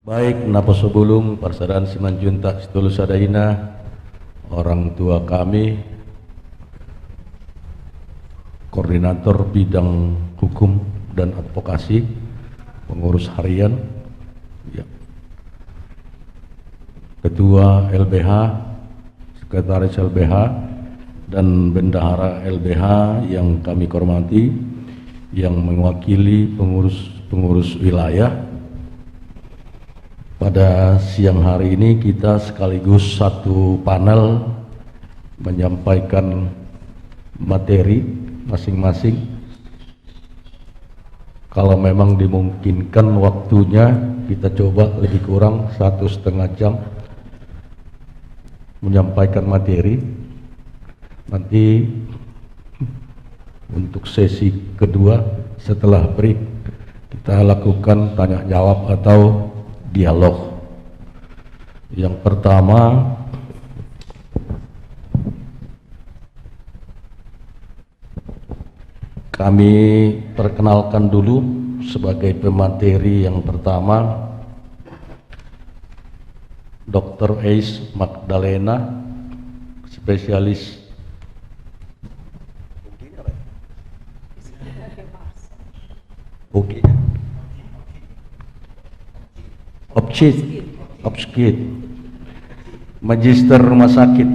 Baik, napa sebelum Parsadaan Simanjuntak Situlu Sadaina, orang tua kami, koordinator bidang hukum dan advokasi, pengurus harian, ya, ketua LBH, sekretaris LBH, dan bendahara LBH yang kami hormati, yang mewakili pengurus wilayah. Pada siang hari ini kita sekaligus satu panel menyampaikan materi masing-masing. Kalau memang dimungkinkan waktunya, kita coba lebih kurang 1,5 jam menyampaikan materi. Nanti untuk sesi kedua setelah break kita lakukan tanya jawab atau dialog. Yang pertama, kami perkenalkan dulu sebagai pemateri yang pertama Dr. Ais Magdalena, spesialis Obstkid, Magister Rumah Sakit,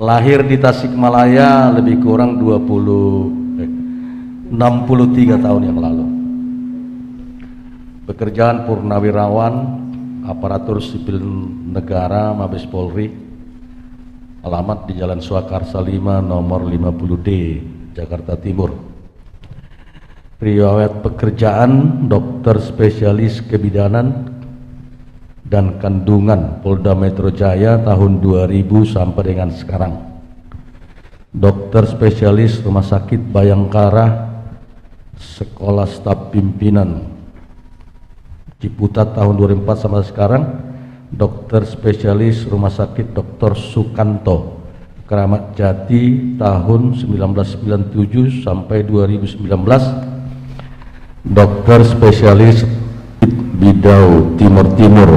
lahir di Tasikmalaya lebih kurang 63 tahun yang lalu. Pekerjaan purnawirawan, aparatur sipil negara, Mabes Polri, alamat di Jalan Swakarsa 5 nomor 50D, Jakarta Timur. Riwayat pekerjaan dokter spesialis kebidanan dan kandungan Polda Metro Jaya tahun 2000 sampai dengan sekarang. Dokter spesialis Rumah Sakit Bayangkara, Sekolah Staf Pimpinan Ciputat tahun 2004 sampai sekarang. Dokter spesialis Rumah Sakit Dr. Sukanto, Keramat Jati tahun 1997 sampai 2019. Dokter spesialis Bidau Timur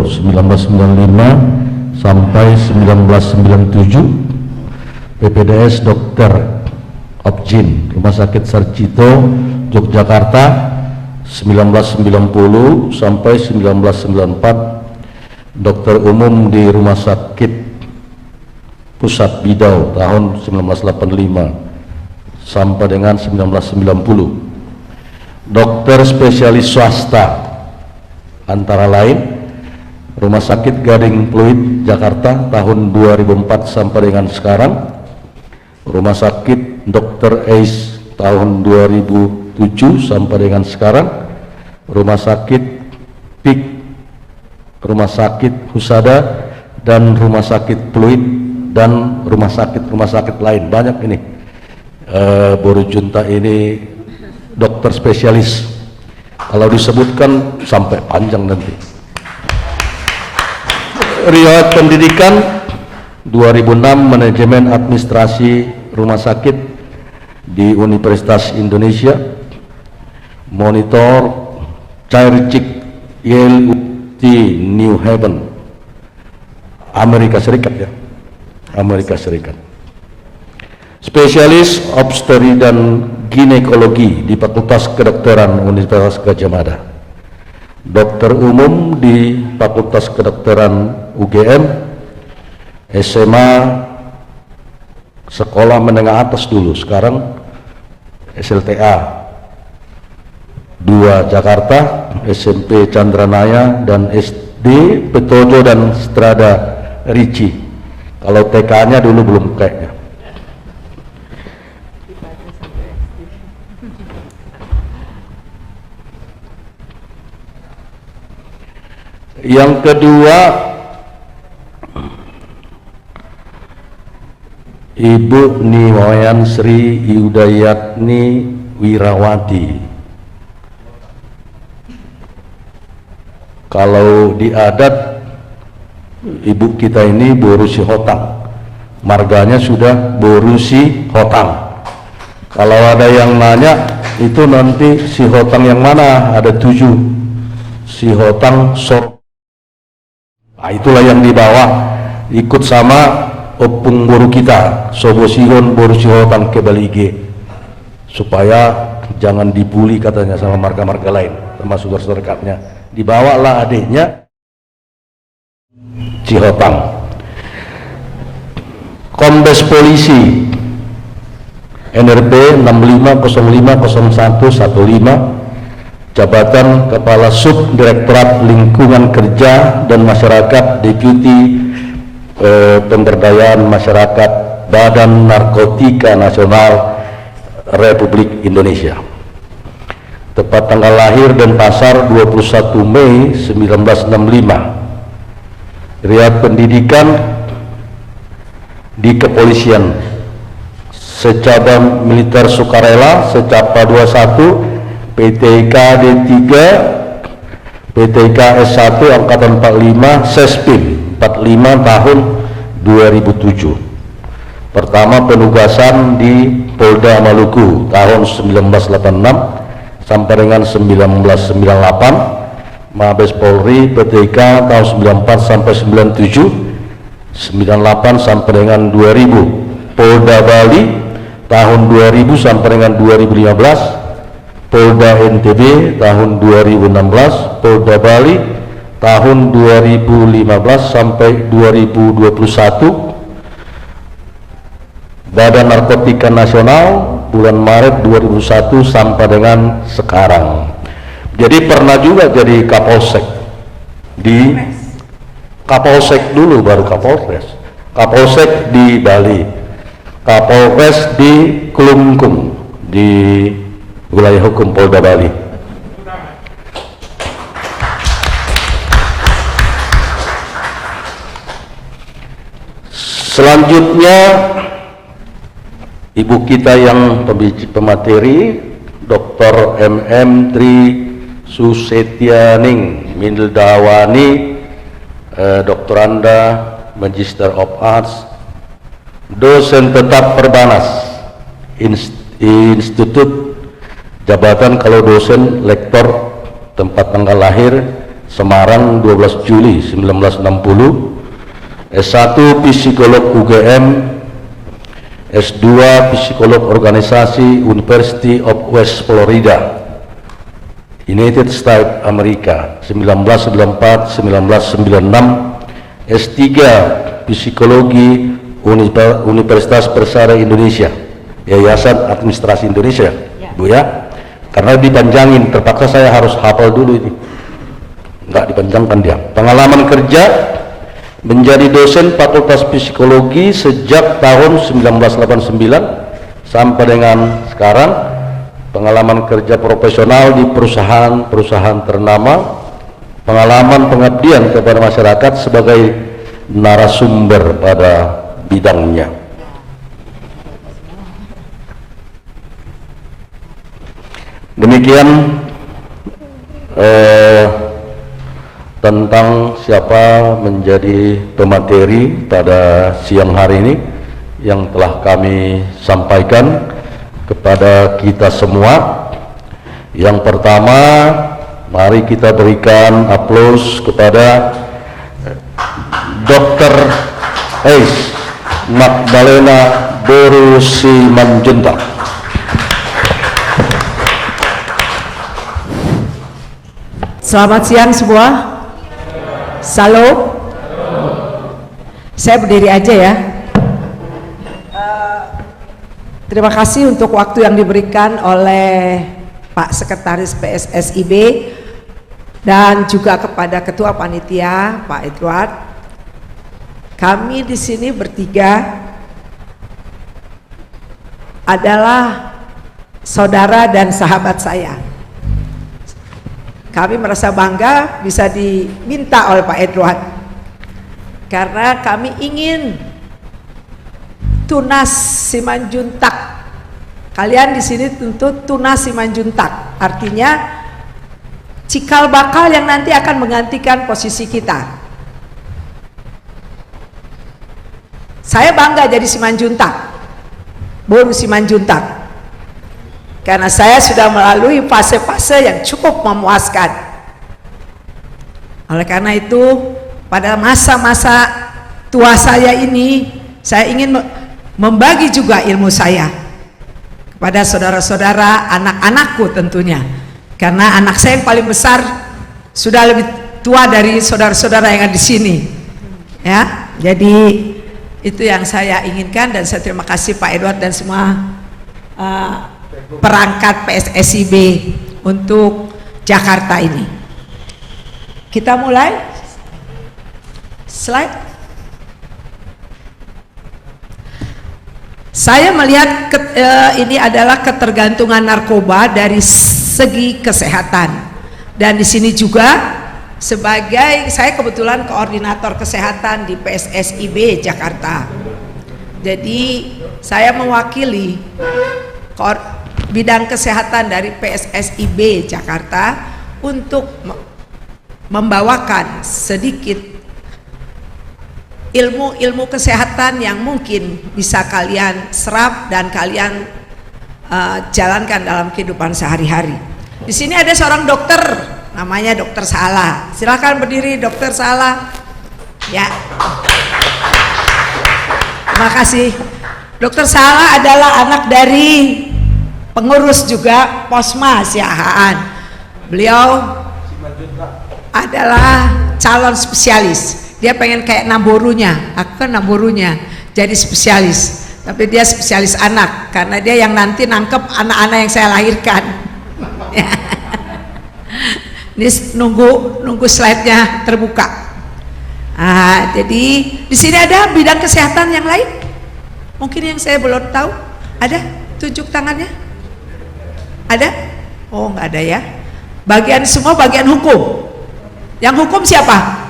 1995 sampai 1997. PPDS Dokter Opjin Rumah Sakit Sarjito Yogyakarta 1990 sampai 1994. Dokter umum di Rumah Sakit Pusat Bidau tahun 1985 sampai dengan 1990. Dokter spesialis swasta antara lain Rumah Sakit Gading Pluit Jakarta tahun 2004 sampai dengan sekarang. Rumah Sakit Dr. Ais tahun 2007 sampai dengan sekarang. Rumah Sakit PIK, Rumah Sakit Husada, dan Rumah Sakit Pluit, dan rumah sakit lain. Banyak ini. Boru Junta ini dokter spesialis, kalau disebutkan sampai panjang nanti. Riwayat pendidikan 2006 manajemen administrasi rumah sakit di Universitas Indonesia, monitor chirurgic Yale UT New Haven, Amerika Serikat ya, Amerika Serikat. Spesialis obstetri dan ginekologi di Fakultas Kedokteran Universitas Gadjah Mada. Dokter umum di Fakultas Kedokteran UGM. SMA sekolah menengah atas dulu, sekarang SLTA 2 Jakarta, SMP Chandranaya, dan SD Petojo dan Strada Ricci. Kalau TK-nya dulu belum kayaknya. Yang kedua, Ibu Niwayan Sri Yudayatni Wirawati. Kalau di adat, ibu kita ini Borusi Hotang, marganya sudah Borusi Hotang. Kalau ada yang nanya, itu nanti si Hotang yang mana? Ada 7. Sihotang Sor. Nah, itulah yang dibawa ikut sama opung boru kita Sobo Sihon boru Sihotang ke Balige, supaya jangan dibully katanya sama marga-marga lain, termasuk saudara-saudaranya. Dibawalah adiknya Sihotang. Kombes Polisi NRP 65050115, jabatan Kepala Sub Direktorat Lingkungan Kerja dan Masyarakat, Deputi Pemberdayaan Masyarakat Badan Narkotika Nasional Republik Indonesia. Tepat tanggal lahir dan pasar 21 Mei 1965. Riwayat pendidikan di kepolisian: Secabang Militer Sukarela, Secapa 21, PTK D3, PTK S1 Angkatan 45, Sespim 45 tahun 2007. Pertama penugasan di Polda Maluku tahun 1986 sampai dengan 1998, Mabes Polri PTK tahun 94 sampai 97, 98 sampai dengan 2000, Polda Bali tahun 2000 sampai dengan 2015, Polda NTB tahun 2016, Polda Bali tahun 2015 sampai 2021, Badan Narkotika Nasional bulan Maret 2001 sampai dengan sekarang. Jadi pernah juga jadi Kapolsek di Kapolsek dulu baru Kapolres. Kapolsek di Bali, Kapolres di Kelungkung di wilayah hukum Polda Bali. Selanjutnya ibu kita yang pemateri, Dr. MM Tri Susetyaning Mindawani, Doktoranda Magister of Arts, dosen tetap Perbanas Institut, jabatan kalau dosen lektor, tempat tanggal lahir Semarang 12 Juli 1960, S1 Psikolog UGM, S2 Psikolog Organisasi University of West Florida, United States Amerika 1994-1996, S3 Psikologi Universitas Persada Indonesia, Yayasan Administrasi Indonesia, Bu ya, karena dipanjangin terpaksa saya harus hafal dulu ini, nggak dipanjangkan dia. Pengalaman kerja menjadi dosen Fakultas Psikologi sejak tahun 1989 sampai dengan sekarang. Pengalaman kerja profesional di perusahaan-perusahaan ternama, pengalaman pengabdian kepada masyarakat sebagai narasumber pada bidangnya. Demikian tentang siapa menjadi pemateri pada siang hari ini yang telah kami sampaikan kepada kita semua. Yang pertama, mari kita berikan aplaus kepada Dr. Ais Magdalena Boru Simanjuntak. Selamat siang semua. Salam. Saya berdiri aja ya. Terima kasih untuk waktu yang diberikan oleh Pak Sekretaris PSSIB dan juga kepada Ketua Panitia Pak Edward. Kami di sini bertiga adalah saudara dan sahabat saya. Kami merasa bangga bisa diminta oleh Pak Edward karena kami ingin Tunas Simanjuntak. Kalian di sini tentu Tunas Simanjuntak, artinya cikal bakal yang nanti akan menggantikan posisi kita. Saya bangga jadi Simanjuntak, Boru Simanjuntak, karena saya sudah melalui fase-fase yang cukup memuaskan. Oleh karena itu, pada masa-masa tua saya ini, saya ingin membagi juga ilmu saya kepada saudara-saudara, anak-anakku tentunya, karena anak saya yang paling besar sudah lebih tua dari saudara-saudara yang ada di sini, ya. Jadi itu yang saya inginkan, dan saya terima kasih Pak Edward dan semua perangkat PSSIB untuk Jakarta ini. Kita mulai slide. Saya melihat ini adalah ketergantungan narkoba dari segi kesehatan, dan di sini juga sebagai saya kebetulan koordinator kesehatan di PSSIB Jakarta. Jadi saya mewakili bidang kesehatan dari PSSIB Jakarta untuk membawakan sedikit ilmu-ilmu kesehatan yang mungkin bisa kalian serap dan kalian jalankan dalam kehidupan sehari-hari. Di sini ada seorang dokter, namanya Dokter Sala. Silakan berdiri, Dokter Sala. Ya. Terima kasih. Dokter Sala adalah anak dari pengurus juga Posmas Yahaan. Beliau adalah calon spesialis. Dia pengen kayak Namborunya, aku kan Namborunya, jadi spesialis. Tapi dia spesialis anak, karena dia yang nanti nangkep anak-anak yang saya lahirkan. Ini nunggu slide-nya terbuka. Jadi di sini ada bidang kesehatan yang lain. Mungkin yang saya belum tahu. Ada? Tunjuk tangannya. Ada? Oh, nggak ada ya. Semua bagian hukum. Yang hukum siapa?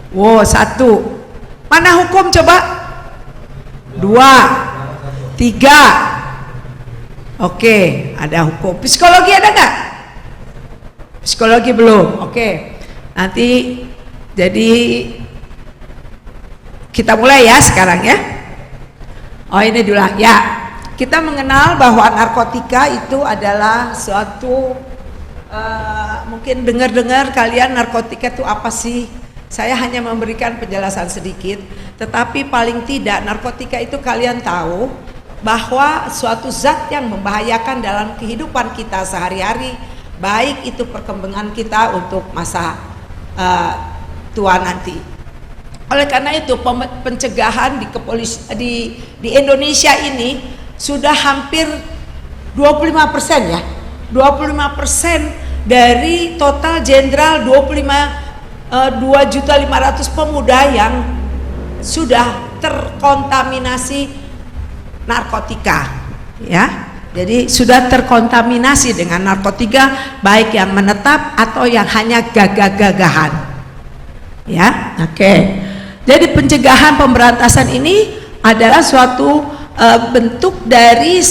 Wow, 1. Mana hukum coba? 2, 3. Oke, ada hukum. Psikologi ada nggak? Psikologi belum. Oke. Nanti jadi kita mulai ya sekarang ya. Oh, ini dulu ya. Kita mengenal bahwa narkotika itu adalah suatu mungkin dengar-dengar kalian, narkotika itu apa sih? Saya hanya memberikan penjelasan sedikit, tetapi paling tidak narkotika itu kalian tahu bahwa suatu zat yang membahayakan dalam kehidupan kita sehari-hari, baik itu perkembangan kita untuk masa tua nanti. Oleh karena itu pencegahan di Indonesia ini sudah hampir 25% ya, 25% dari total jenderal 2.500.000 pemuda yang sudah terkontaminasi narkotika, ya. Jadi sudah terkontaminasi dengan narkotika, baik yang menetap atau yang hanya gagah-gagahan, ya. Oke. Jadi pencegahan pemberantasan ini adalah suatu bentuk dari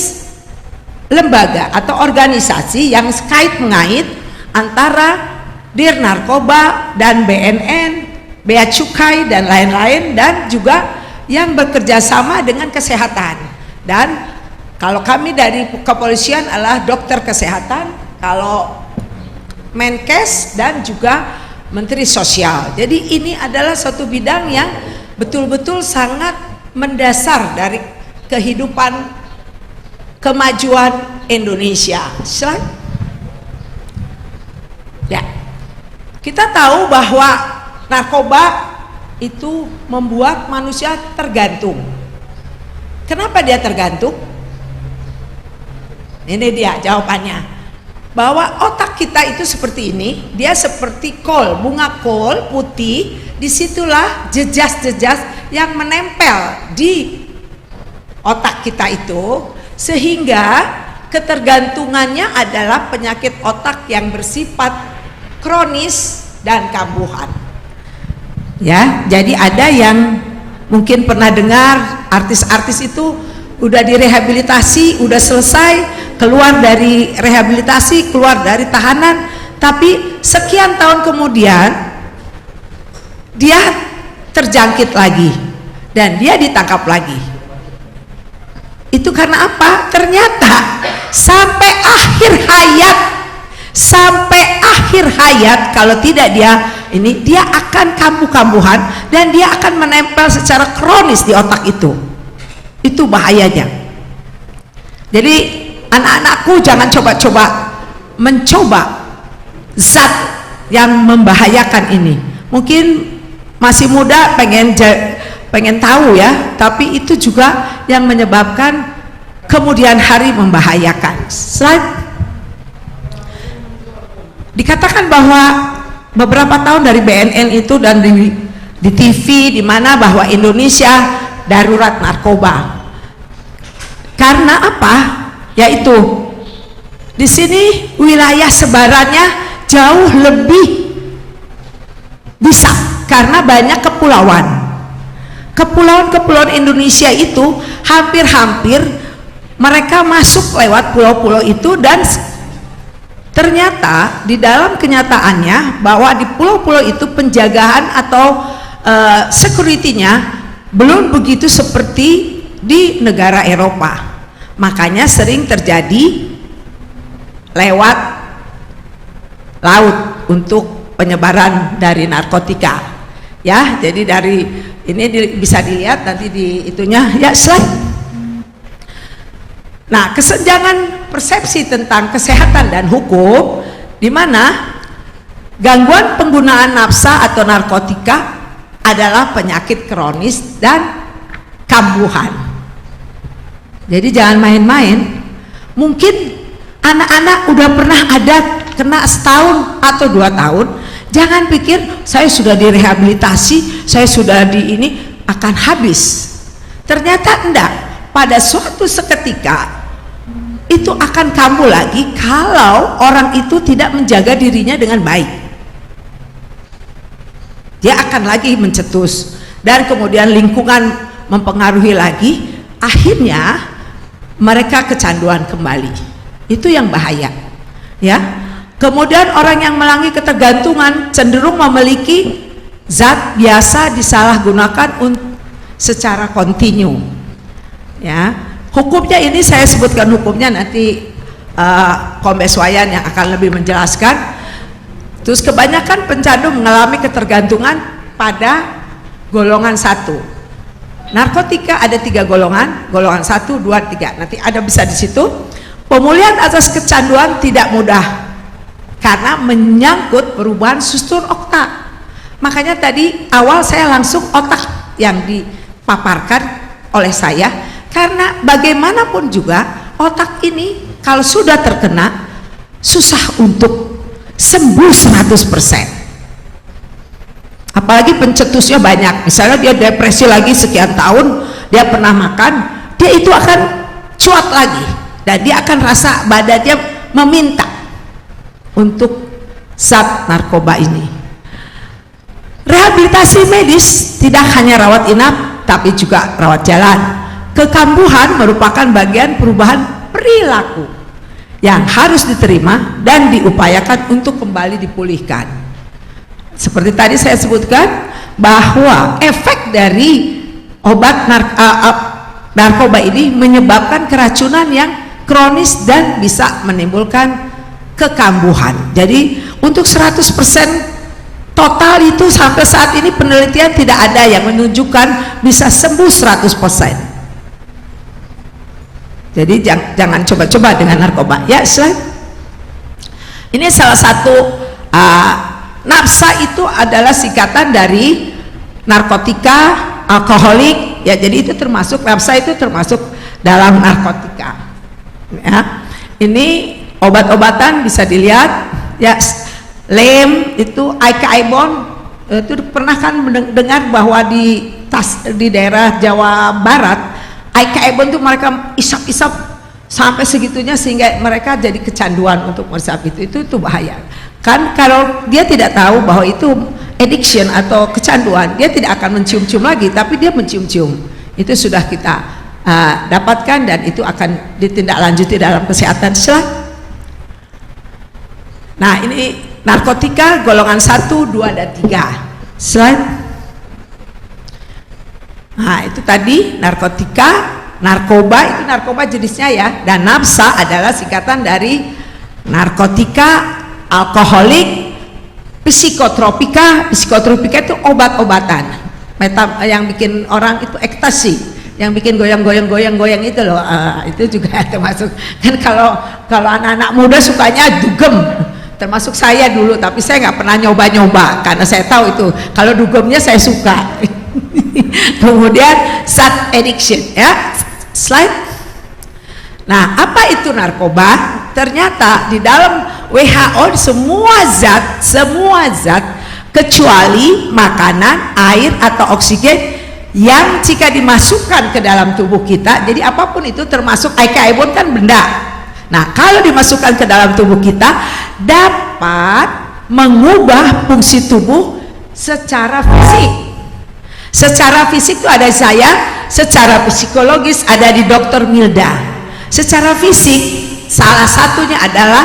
lembaga atau organisasi yang kait mengait antara Dir Narkoba dan BNN, Bea Cukai dan lain-lain, dan juga yang bekerja sama dengan kesehatan. Dan kalau kami dari kepolisian adalah dokter kesehatan, kalau Menkes dan juga Menteri Sosial. Jadi ini adalah suatu bidang yang betul-betul sangat mendasar dari kehidupan kemajuan Indonesia. Slide. Ya. Kita tahu bahwa narkoba itu membuat manusia tergantung. Kenapa dia tergantung? Ini dia jawabannya. Bahwa otak kita itu seperti ini, dia seperti kol, bunga kol putih, disitulah jejas-jejas yang menempel di otak kita itu, sehingga ketergantungannya adalah penyakit otak yang bersifat kronis dan kambuhan. Ya, jadi ada yang mungkin pernah dengar artis-artis itu udah direhabilitasi, udah selesai, keluar dari rehabilitasi, keluar dari tahanan, tapi sekian tahun kemudian dia terjangkit lagi dan dia ditangkap lagi. Itu karena apa? Ternyata sampai akhir hayat kalau tidak dia ini, dia akan kambuh-kambuhan dan dia akan menempel secara kronis di otak itu. Itu bahayanya. Jadi anak-anakku jangan coba-coba mencoba zat yang membahayakan ini. Mungkin masih muda pengen tahu ya, tapi itu juga yang menyebabkan kemudian hari membahayakan. Slide. Dikatakan bahwa beberapa tahun dari BNN itu dan di TV di mana bahwa Indonesia darurat narkoba. Karena apa? Yaitu di sini wilayah sebarannya jauh lebih bisa karena banyak kepulauan. Kepulauan-kepulauan Indonesia itu hampir-hampir mereka masuk lewat pulau-pulau itu, dan ternyata di dalam kenyataannya bahwa di pulau-pulau itu penjagaan atau security-nya belum begitu seperti di negara Eropa. Makanya sering terjadi lewat laut untuk penyebaran dari narkotika. Ya, jadi dari ini bisa dilihat nanti di itunya ya, slide. Nah, kesenjangan persepsi tentang kesehatan dan hukum, di mana gangguan penggunaan nafsa atau narkotika adalah penyakit kronis dan kambuhan. Jadi jangan main-main. Mungkin anak-anak udah pernah ada kena setahun atau 2 tahun, jangan pikir saya sudah direhabilitasi, saya sudah di ini akan habis. Ternyata enggak. Pada suatu seketika itu akan kambuh lagi kalau orang itu tidak menjaga dirinya dengan baik. Dia akan lagi mencetus, dan kemudian lingkungan mempengaruhi lagi, akhirnya mereka kecanduan kembali. Itu yang bahaya ya. Kemudian orang yang mengalami ketergantungan cenderung memiliki zat biasa disalahgunakan secara kontinu ya. Hukumnya ini saya sebutkan hukumnya, nanti Kombes Wayan yang akan lebih menjelaskan. Terus kebanyakan pencandu mengalami ketergantungan pada golongan 1. Narkotika ada 3 golongan, golongan 1, 2, 3. Nanti ada bisa di situ. Pemulihan atas kecanduan tidak mudah karena menyangkut perubahan struktur otak. Makanya tadi awal saya langsung otak yang dipaparkan oleh saya, karena bagaimanapun juga otak ini kalau sudah terkena susah untuk sembuh 100%. Apalagi pencetusnya banyak. Misalnya dia depresi lagi sekian tahun, dia pernah makan, dia itu akan cuat lagi, dan dia akan rasa badannya meminta untuk zat narkoba ini. Rehabilitasi medis tidak hanya rawat inap, tapi juga rawat jalan. Kekambuhan merupakan bagian perubahan perilaku yang harus diterima dan diupayakan untuk kembali dipulihkan. Seperti tadi saya sebutkan bahwa efek dari obat narkoba ini menyebabkan keracunan yang kronis dan bisa menimbulkan kekambuhan. Jadi untuk 100% total itu sampai saat ini penelitian tidak ada yang menunjukkan bisa sembuh 100%. Jadi jangan coba-coba dengan narkoba ya. Slide. Ini salah satu nafsa itu adalah singkatan dari narkotika, alkoholik ya. Jadi itu termasuk, nafsa itu termasuk dalam narkotika ya. Ini obat-obatan bisa dilihat ya. Lem itu Ibon itu pernah kan mendengar bahwa di daerah Jawa Barat Ibon itu mereka isap-isap sampai segitunya sehingga mereka jadi kecanduan untuk meresap itu bahaya kan. Kalau dia tidak tahu bahwa itu addiction atau kecanduan, dia tidak akan mencium-cium lagi, tapi dia mencium-cium. Itu sudah kita dapatkan dan itu akan ditindaklanjuti dalam kesehatan. Nah, ini narkotika golongan 1, 2, dan 3. Slide. Nah, itu tadi narkotika, narkoba itu narkoba jenisnya ya, dan nafsa adalah singkatan dari narkotika, alkoholik, psikotropika itu obat-obatan yang bikin orang itu ekstasi, yang bikin goyang itu loh. Itu juga termasuk. Kan kalau anak-anak muda sukanya dugem, termasuk saya dulu, tapi saya nggak pernah nyoba karena saya tahu itu kalau dugemnya saya suka. Kemudian zat addiction, ya, slide. Nah, apa itu narkoba? Ternyata di dalam WHO semua zat kecuali makanan, air atau oksigen yang jika dimasukkan ke dalam tubuh kita, jadi apapun itu termasuk aibon kan benda. Nah, kalau dimasukkan ke dalam tubuh kita dapat mengubah fungsi tubuh secara fisik. Secara fisik itu ada saya, secara psikologis ada di Dr. Milda. Secara fisik salah satunya adalah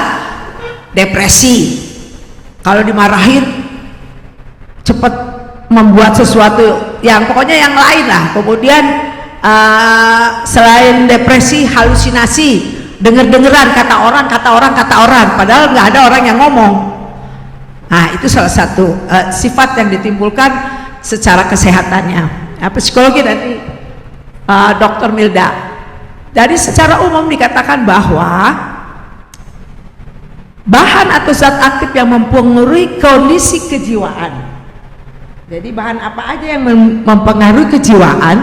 depresi. Kalau dimarahin cepat membuat sesuatu yang pokoknya yang lain lah. Kemudian selain depresi, halusinasi, denger-dengeran kata orang, padahal nggak ada orang yang ngomong. Nah, itu salah satu sifat yang ditimbulkan secara kesehatannya. Psikologi dari Dr. Milda. Jadi secara umum dikatakan bahwa bahan atau zat aktif yang mempengaruhi kondisi kejiwaan. Jadi bahan apa aja yang mempengaruhi kejiwaan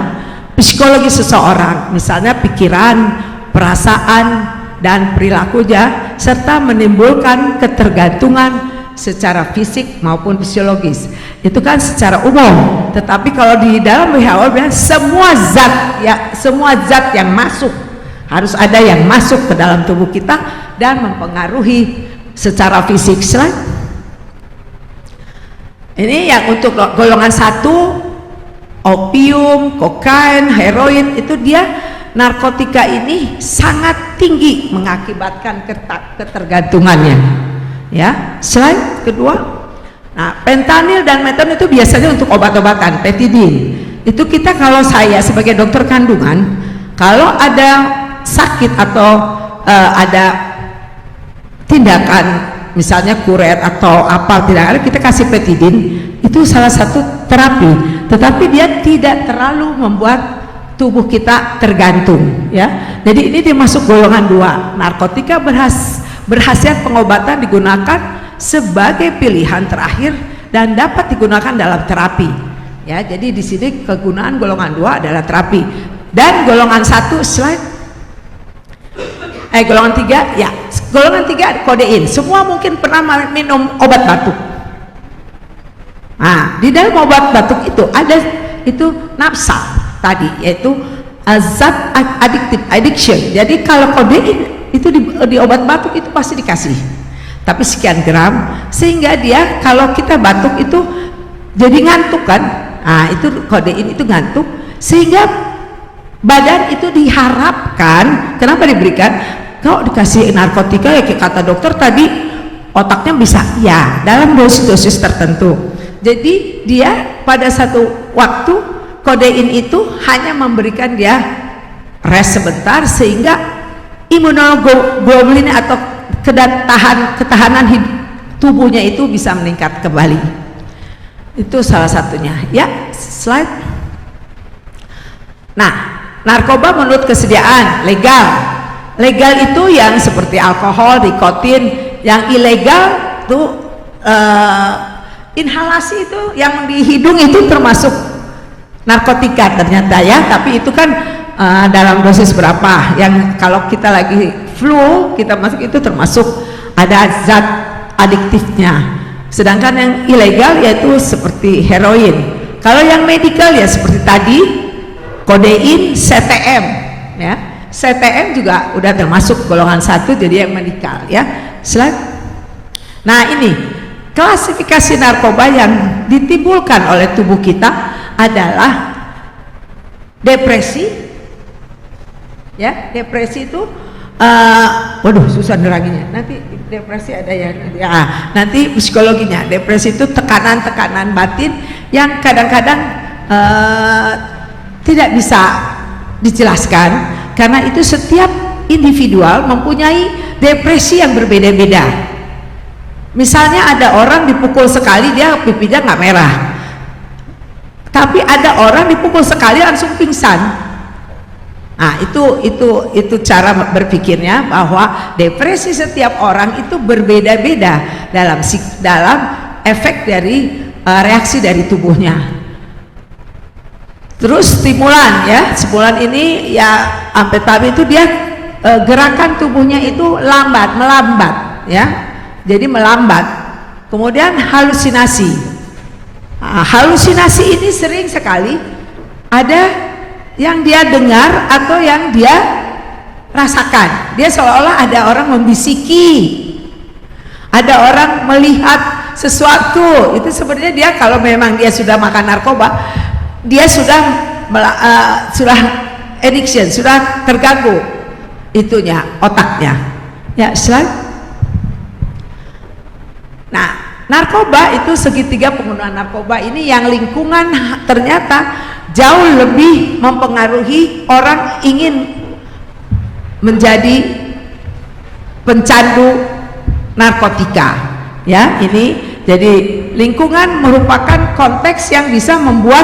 psikologi seseorang, misalnya pikiran, perasaan, dan perilakunya, serta menimbulkan ketergantungan secara fisik maupun fisiologis. Itu kan secara umum. Tetapi kalau di dalam WHO semua zat yang masuk, harus ada yang masuk ke dalam tubuh kita dan mempengaruhi secara fisik. Ini yang untuk golongan 1, opium, kokain, heroin, itu dia narkotika ini sangat tinggi mengakibatkan ketergantungannya. Ya, slide kedua. Nah, fentanyl dan metadon itu biasanya untuk obat-obatan, petidin. Itu kita, kalau saya sebagai dokter kandungan, kalau ada sakit atau ada tindakan misalnya kuret atau apa tindakan, kita kasih petidin, itu salah satu terapi. Tetapi dia tidak terlalu membuat tubuh kita tergantung, ya. Jadi ini dimasuk golongan 2. Narkotika berhasiat pengobatan digunakan sebagai pilihan terakhir dan dapat digunakan dalam terapi. Ya, jadi di sini kegunaan golongan 2 adalah terapi. Dan golongan 1 slide. Golongan 3, ya. Golongan 3 kodein. Semua mungkin pernah minum obat batuk. Nah, di dalam obat batuk itu ada itu nafsa tadi, yaitu zat addiction. Jadi kalau kodein itu di obat batuk itu pasti dikasih, tapi sekian gram, sehingga dia kalau kita batuk itu jadi ngantuk kan. Nah, itu kodein itu ngantuk, sehingga badan itu diharapkan, kenapa diberikan, kalau dikasih narkotika ya kayak kata dokter tadi, otaknya bisa ya dalam dosis-dosis tertentu. Jadi dia pada satu waktu kodein itu hanya memberikan dia rest sebentar, sehingga imunoglobulin atau ketahanan tubuhnya itu bisa meningkat kembali. Itu salah satunya, ya. Slide. Nah, narkoba menurut kesediaan legal itu yang seperti alkohol, nikotin. Yang ilegal tuh inhalasi, itu yang di hidung itu termasuk narkotika ternyata, ya. Tapi itu kan dalam dosis berapa, yang kalau kita lagi flu kita masuk itu termasuk ada zat adiktifnya. Sedangkan yang ilegal yaitu seperti heroin. Kalau yang medikal ya seperti tadi kodein, CTM, ya. CTM juga udah termasuk golongan 1, jadi yang medikal, ya. Slide. Nah, ini klasifikasi narkoba yang ditimbulkan oleh tubuh kita adalah depresi, ya. Depresi itu waduh susah neranginnya, nanti depresi ada ya, nanti psikologinya. Depresi itu tekanan-tekanan batin yang kadang-kadang tidak bisa dijelaskan, karena itu setiap individual mempunyai depresi yang berbeda-beda. Misalnya ada orang dipukul sekali dia pipinya nggak merah, tapi ada orang dipukul sekali langsung pingsan. Nah, itu cara berpikirnya, bahwa depresi setiap orang itu berbeda-beda dalam efek dari reaksi dari tubuhnya. Terus stimulan, ya, stimulan ini ya amfetamin itu dia gerakan tubuhnya itu melambat, ya, jadi melambat. Kemudian halusinasi. Nah, halusinasi ini sering sekali ada yang dia dengar atau yang dia rasakan. Dia seolah-olah ada orang membisiki, ada orang melihat sesuatu. Itu sebenarnya dia, kalau memang dia sudah makan narkoba, dia sudah addiction, sudah terganggu itunya, otaknya. Ya, slide. Nah, narkoba itu segitiga penggunaan narkoba ini yang lingkungan ternyata jauh lebih mempengaruhi orang ingin menjadi pencandu narkotika, ya. Ini jadi lingkungan merupakan konteks yang bisa membuat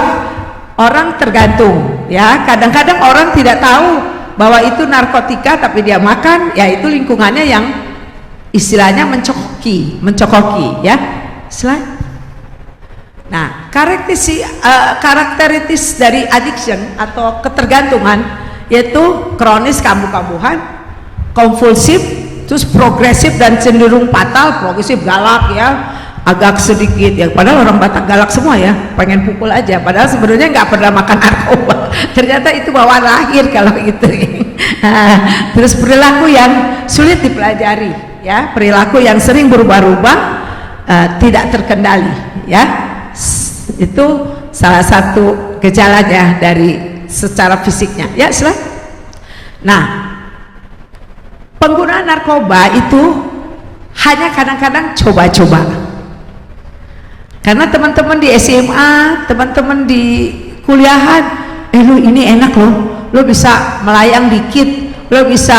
orang tergantung, ya. Kadang-kadang orang tidak tahu bahwa itu narkotika tapi dia makan, ya itu lingkungannya yang istilahnya mencokoki, ya. Slide. Nah, karakteristik dari addiction atau ketergantungan yaitu kronis, kambuh-kambuhan, konvulsif, terus progresif dan cenderung fatal. Progresif galak, ya, agak sedikit, ya, padahal orang Batak galak semua, ya, pengen pukul aja, padahal sebenarnya nggak pernah makan narkoba. Ternyata itu bawaan lahir kalau itu. Nah, terus perilaku yang sulit dipelajari, ya, perilaku yang sering berubah-ubah, tidak terkendali, ya. Itu salah satu gejalanya dari secara fisiknya, ya. Silahkan. Nah, penggunaan narkoba itu hanya kadang-kadang coba-coba, karena teman-teman di SMA, teman-teman di kuliahan, lu ini enak loh, lu bisa melayang dikit, lu bisa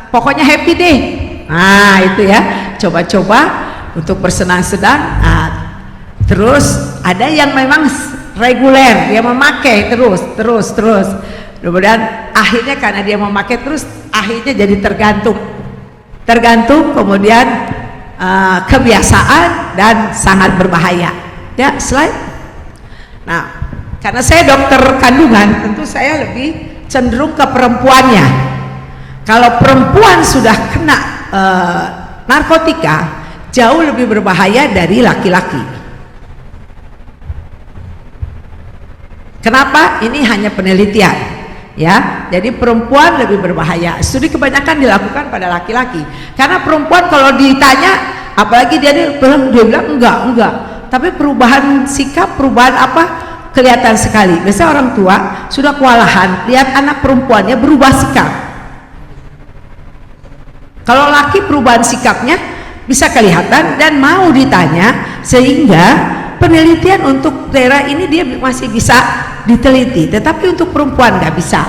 pokoknya happy deh. Nah, itu ya, coba-coba untuk bersenang-senang. Nah, terus ada yang memang reguler, dia memakai terus. Kemudian akhirnya karena dia memakai terus, akhirnya jadi tergantung, kemudian kebiasaan dan sangat berbahaya. Ya, slide. Nah, karena saya dokter kandungan, tentu saya lebih cenderung ke perempuannya. Kalau perempuan sudah kena narkotika, jauh lebih berbahaya dari laki-laki. Kenapa? Ini hanya penelitian, ya. Jadi perempuan lebih berbahaya. Studi kebanyakan dilakukan pada laki-laki, karena perempuan kalau ditanya, apalagi dia bilang enggak, tapi perubahan sikap, perubahan apa, kelihatan sekali. Biasanya orang tua sudah kewalahan lihat anak perempuannya berubah sikap. Kalau laki perubahan sikapnya bisa kelihatan dan mau ditanya, sehingga penelitian untuk daerah ini dia masih bisa diteliti, tetapi untuk perempuan nggak bisa.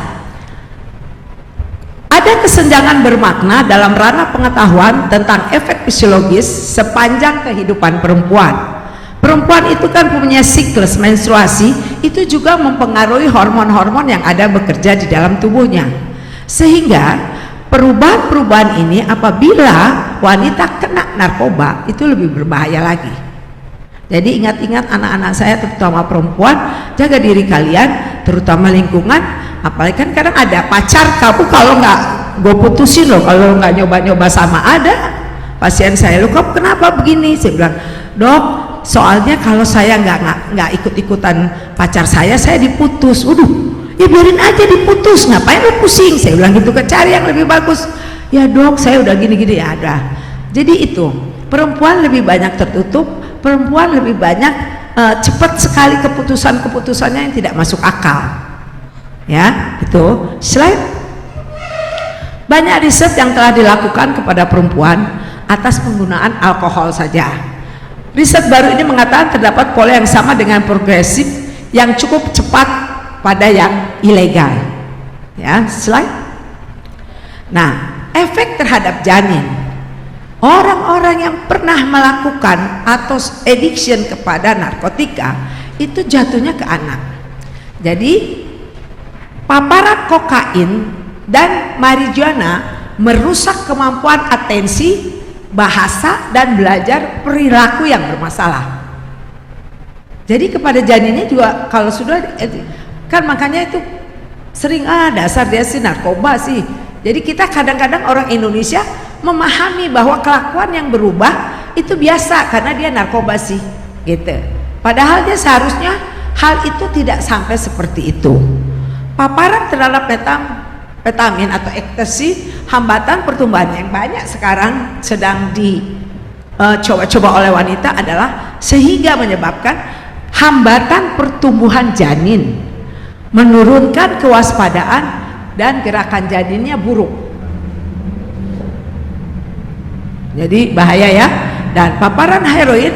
Ada kesenjangan bermakna dalam ranah pengetahuan tentang efek fisiologis sepanjang kehidupan perempuan. Perempuan itu kan punya siklus menstruasi, itu juga mempengaruhi hormon-hormon yang ada bekerja di dalam tubuhnya, sehingga perubahan-perubahan ini apabila wanita kena narkoba itu lebih berbahaya lagi. Jadi ingat-ingat anak-anak saya, terutama perempuan, jaga diri kalian, terutama lingkungan. Apalagi kan kadang ada pacar, kamu kalau nggak gue putusin loh, kalau nggak nyoba-nyoba sama. Ada pasien saya, lo kamu kenapa begini? Saya bilang, dok, soalnya kalau saya nggak ikut-ikutan pacar saya diputus. Waduh, ya biarin aja diputus, ngapain lo pusing? Saya bilang gitu, cari yang lebih bagus. Ya dok, saya udah gini-gini. Ya ada. Jadi itu perempuan lebih banyak tertutup. Perempuan lebih banyak cepat sekali keputusannya yang tidak masuk akal, ya. Itu slide. Banyak riset yang telah dilakukan kepada perempuan atas penggunaan alkohol saja. Riset baru ini mengatakan terdapat pola yang sama dengan progresif yang cukup cepat pada yang ilegal, ya. Slide. Nah, efek terhadap janin. orang-orang yang pernah melakukan atau addiction kepada narkotika itu jatuhnya ke anak. Jadi paparan kokain dan marijuana merusak kemampuan atensi, bahasa, dan belajar perilaku yang bermasalah. Jadi kepada janinnya juga kalau sudah kan, makanya itu sering dasar dia sih narkoba sih. Jadi kita kadang-kadang orang Indonesia memahami bahwa kelakuan yang berubah itu biasa karena dia narkoba sih gitu. Padahal dia seharusnya hal itu tidak sampai seperti itu. Paparan terhadap metapetamin atau ekstasi, hambatan pertumbuhan yang banyak sekarang sedang dicoba-coba oleh wanita adalah sehingga menyebabkan hambatan pertumbuhan janin, menurunkan kewaspadaan, dan gerakan janinnya buruk. Jadi bahaya ya. Dan paparan heroin,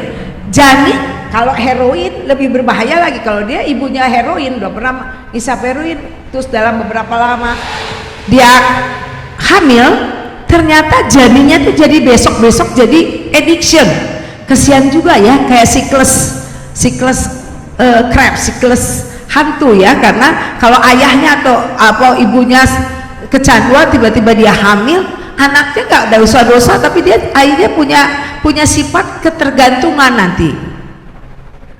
janin kalau heroin lebih berbahaya lagi. Kalau dia ibunya heroin, udah pernah ngisap heroin, terus dalam beberapa lama dia hamil, ternyata janinnya tuh jadi besok-besok jadi addiction. Kesian juga ya, kayak siklus Krebs, siklus hantu ya, karena kalau ayahnya atau ibunya kecanduan, tiba-tiba dia hamil, anaknya nggak ada dosa-dosa, tapi dia akhirnya punya sifat ketergantungan nanti,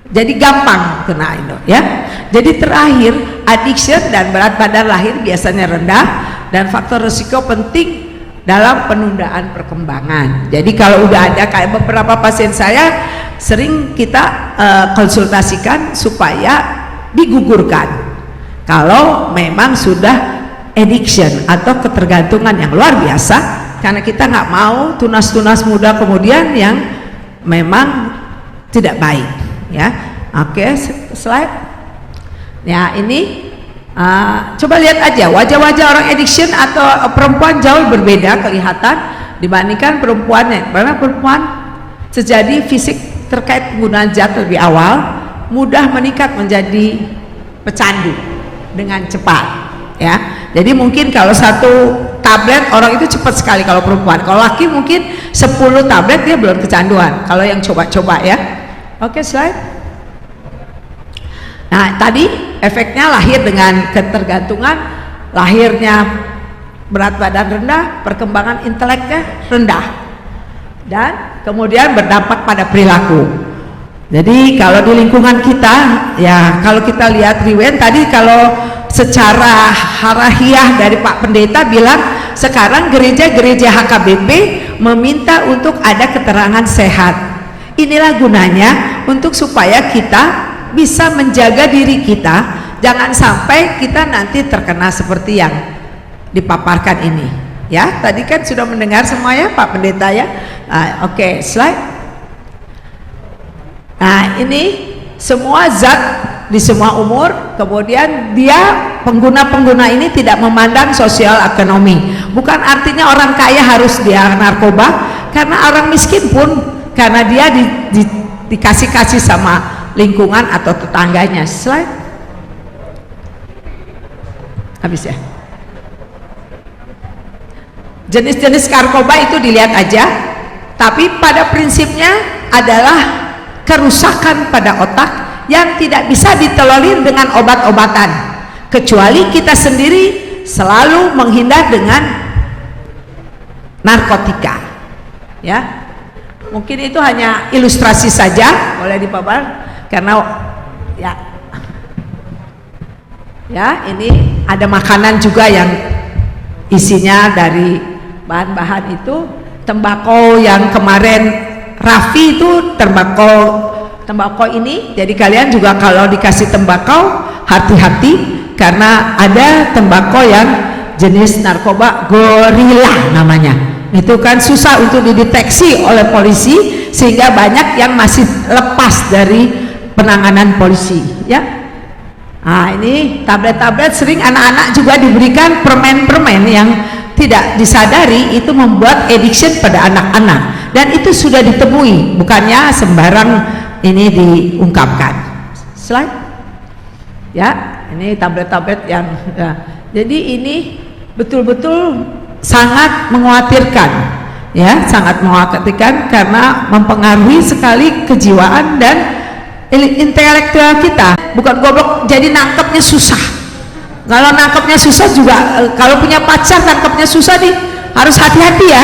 jadi gampang kena itu ya. Jadi terakhir, addiction dan berat badan lahir biasanya rendah, dan faktor risiko penting dalam penundaan perkembangan. Jadi kalau udah ada kayak beberapa pasien saya sering kita konsultasikan supaya digugurkan kalau memang sudah addiction atau ketergantungan yang luar biasa, karena kita nggak mau tunas-tunas muda kemudian yang memang tidak baik ya. Oke, slide ya. Ini coba lihat aja wajah-wajah orang addiction atau perempuan jauh berbeda kelihatan dibandingkan perempuannya, karena perempuan sejadi fisik terkait penggunaan zat lebih awal mudah meningkat menjadi pecandu dengan cepat ya. Jadi mungkin kalau satu tablet orang itu cepat sekali kalau perempuan, kalau laki mungkin 10 tablet dia belum kecanduan kalau yang coba-coba ya. Oke, slide. Nah tadi efeknya lahir dengan ketergantungan, lahirnya berat badan rendah, perkembangan inteleknya rendah, dan kemudian berdampak pada perilaku. Jadi kalau di lingkungan kita ya, kalau kita lihat riwayat tadi, kalau secara harahiah dari Pak Pendeta bilang sekarang gereja-gereja HKBP meminta untuk ada keterangan sehat. Inilah gunanya untuk supaya kita bisa menjaga diri kita, jangan sampai kita nanti terkena seperti yang dipaparkan ini ya. Tadi kan sudah mendengar semua ya Pak Pendeta ya. Oke, slide. Nah ini semua zat di semua umur, kemudian dia pengguna-pengguna ini tidak memandang sosial ekonomi. Bukan artinya orang kaya harus dia narkoba, karena orang miskin pun karena dia dikasih-kasih sama lingkungan atau tetangganya. Slide. Habis ya. Jenis-jenis narkoba itu dilihat aja, tapi pada prinsipnya adalah kerusakan pada otak yang tidak bisa ditolerir dengan obat-obatan, kecuali kita sendiri selalu menghindar dengan narkotika ya. Mungkin itu hanya ilustrasi saja, boleh dipabar karena ya ini ada makanan juga yang isinya dari bahan-bahan itu. Tembakau yang kemarin Raffi itu tembakau ini, jadi kalian juga kalau dikasih tembakau hati-hati, karena ada tembakau yang jenis narkoba gorila namanya. Itu kan susah untuk dideteksi oleh polisi, sehingga banyak yang masih lepas dari penanganan polisi ya. Nah ini tablet-tablet, sering anak-anak juga diberikan permen-permen yang tidak disadari itu membuat addiction pada anak-anak, dan itu sudah ditemui, bukannya sembarang ini diungkapkan. Slide ya. Ini tablet-tablet yang jadi ini betul-betul sangat mengkhawatirkan. ya, sangat mematikan karena mempengaruhi sekali kejiwaan dan intelektual kita. Bukan goblok, jadi nangkepnya susah. Kalau nangkepnya susah juga, kalau punya pacar nangkepnya susah nih, harus hati-hati ya.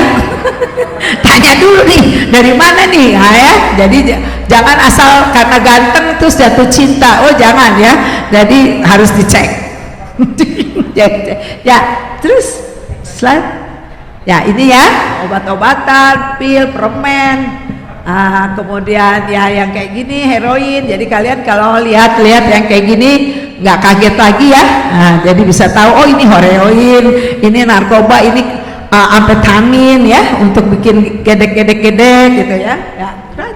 Tanya dulu nih, dari mana nih, ya. Jadi jangan asal karena ganteng terus jatuh cinta. Oh jangan ya, jadi harus dicek. Ya, terus slide. Ya ini ya, obat-obatan, pil, permen, kemudian ya yang kayak gini heroin. Jadi kalian kalau lihat yang kayak gini nggak kaget lagi ya. Jadi bisa tahu, oh ini heroin, ini narkoba, ini amfetamin ya, untuk bikin gedek-gedek gitu ya. Ya, right.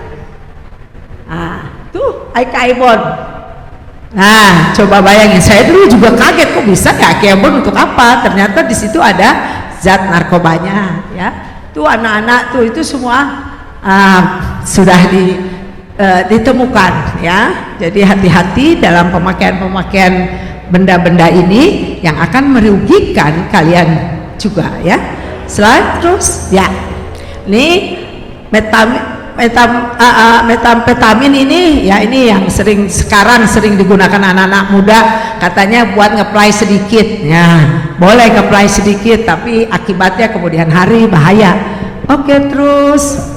Tuh Aikaibon. Nah, coba bayangin, saya dulu juga kaget, kok bisa ya Aikaibon untuk apa? Ternyata di situ ada zat narkobanya ya. Tuh anak-anak tuh itu semua sudah ditemukan ya. Jadi hati-hati dalam pemakaian benda-benda ini yang akan merugikan kalian juga ya. Slide terus ya. Ini metamfetamin ini ya, ini yang sekarang sering digunakan anak-anak muda, katanya buat ngeplay sedikit ya, boleh ngeplay sedikit tapi akibatnya kemudian hari bahaya. Oke, terus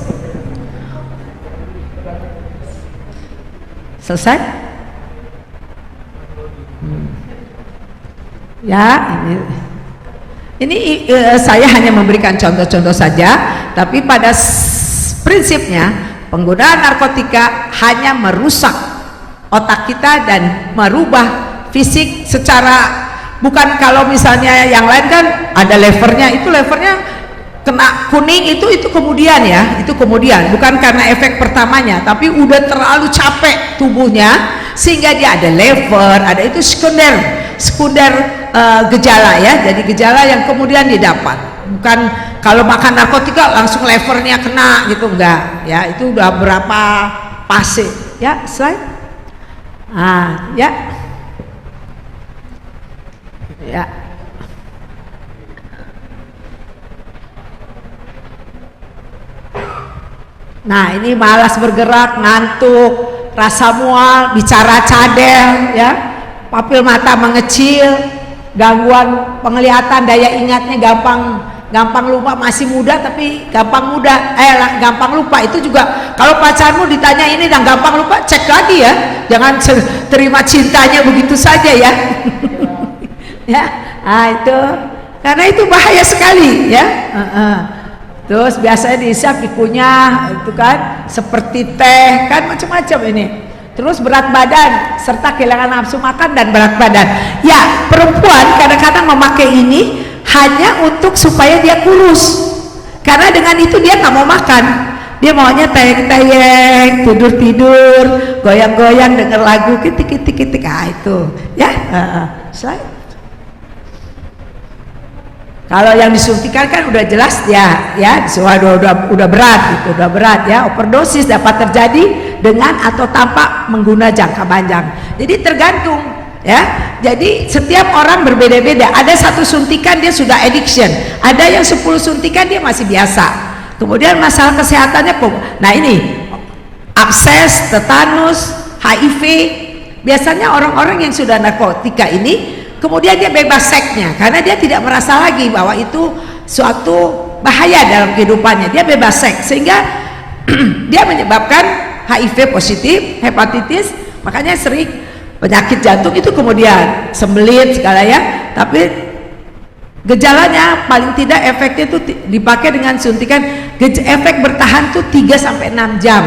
selesai ya. Ini saya hanya memberikan contoh-contoh saja, tapi pada prinsipnya penggunaan narkotika hanya merusak otak kita dan merubah fisik secara, bukan kalau misalnya yang lain kan ada levernya, itu levernya kena kuning itu kemudian ya, itu kemudian, bukan karena efek pertamanya, tapi udah terlalu capek tubuhnya sehingga dia ada lever, ada itu sekunder gejala ya. Jadi gejala yang kemudian didapat, bukan kalau makan narkotika langsung levernya kena gitu, enggak ya, itu udah berapa fase ya. Slide. Ya ya. Nah ini malas bergerak, ngantuk, rasa mual, bicara cadel ya, papil mata mengecil, gangguan penglihatan, daya ingatnya gampang lupa, masih muda tapi gampang lupa. Itu juga kalau pacarmu ditanya ini dan gampang lupa, cek lagi ya, jangan terima cintanya begitu saja ya. Ya, itu karena itu bahaya sekali ya. Terus biasanya diisap dikunyah itu kan, seperti teh kan, macam-macam ini. Terus berat badan serta kehilangan nafsu makan dan berat badan ya. Perempuan kadang-kadang memakai ini hanya untuk supaya dia kurus, karena dengan itu dia nggak mau makan, dia maunya tayeng-tayeng, tidur-tidur, goyang-goyang, denger lagu, kitik-kitik, itu ya. Slide. Kalau yang disuntikan kan udah jelas ya, udah berat gitu, udah berat ya. Overdosis dapat terjadi dengan atau tanpa mengguna jangka panjang. Jadi tergantung ya. Jadi setiap orang berbeda-beda. Ada satu suntikan dia sudah addiction, ada yang 10 suntikan dia masih biasa. Kemudian masalah kesehatannya, nah ini abses, tetanus, HIV. Biasanya orang-orang yang sudah narkotika ini kemudian dia bebas seksnya karena dia tidak merasa lagi bahwa itu suatu bahaya dalam kehidupannya. Dia bebas seks sehingga dia menyebabkan HIV positif, hepatitis, makanya sering penyakit jantung itu kemudian sembelit segala ya. Tapi gejalanya paling tidak efeknya itu dipakai dengan suntikan, efek bertahan tuh 3-6 jam.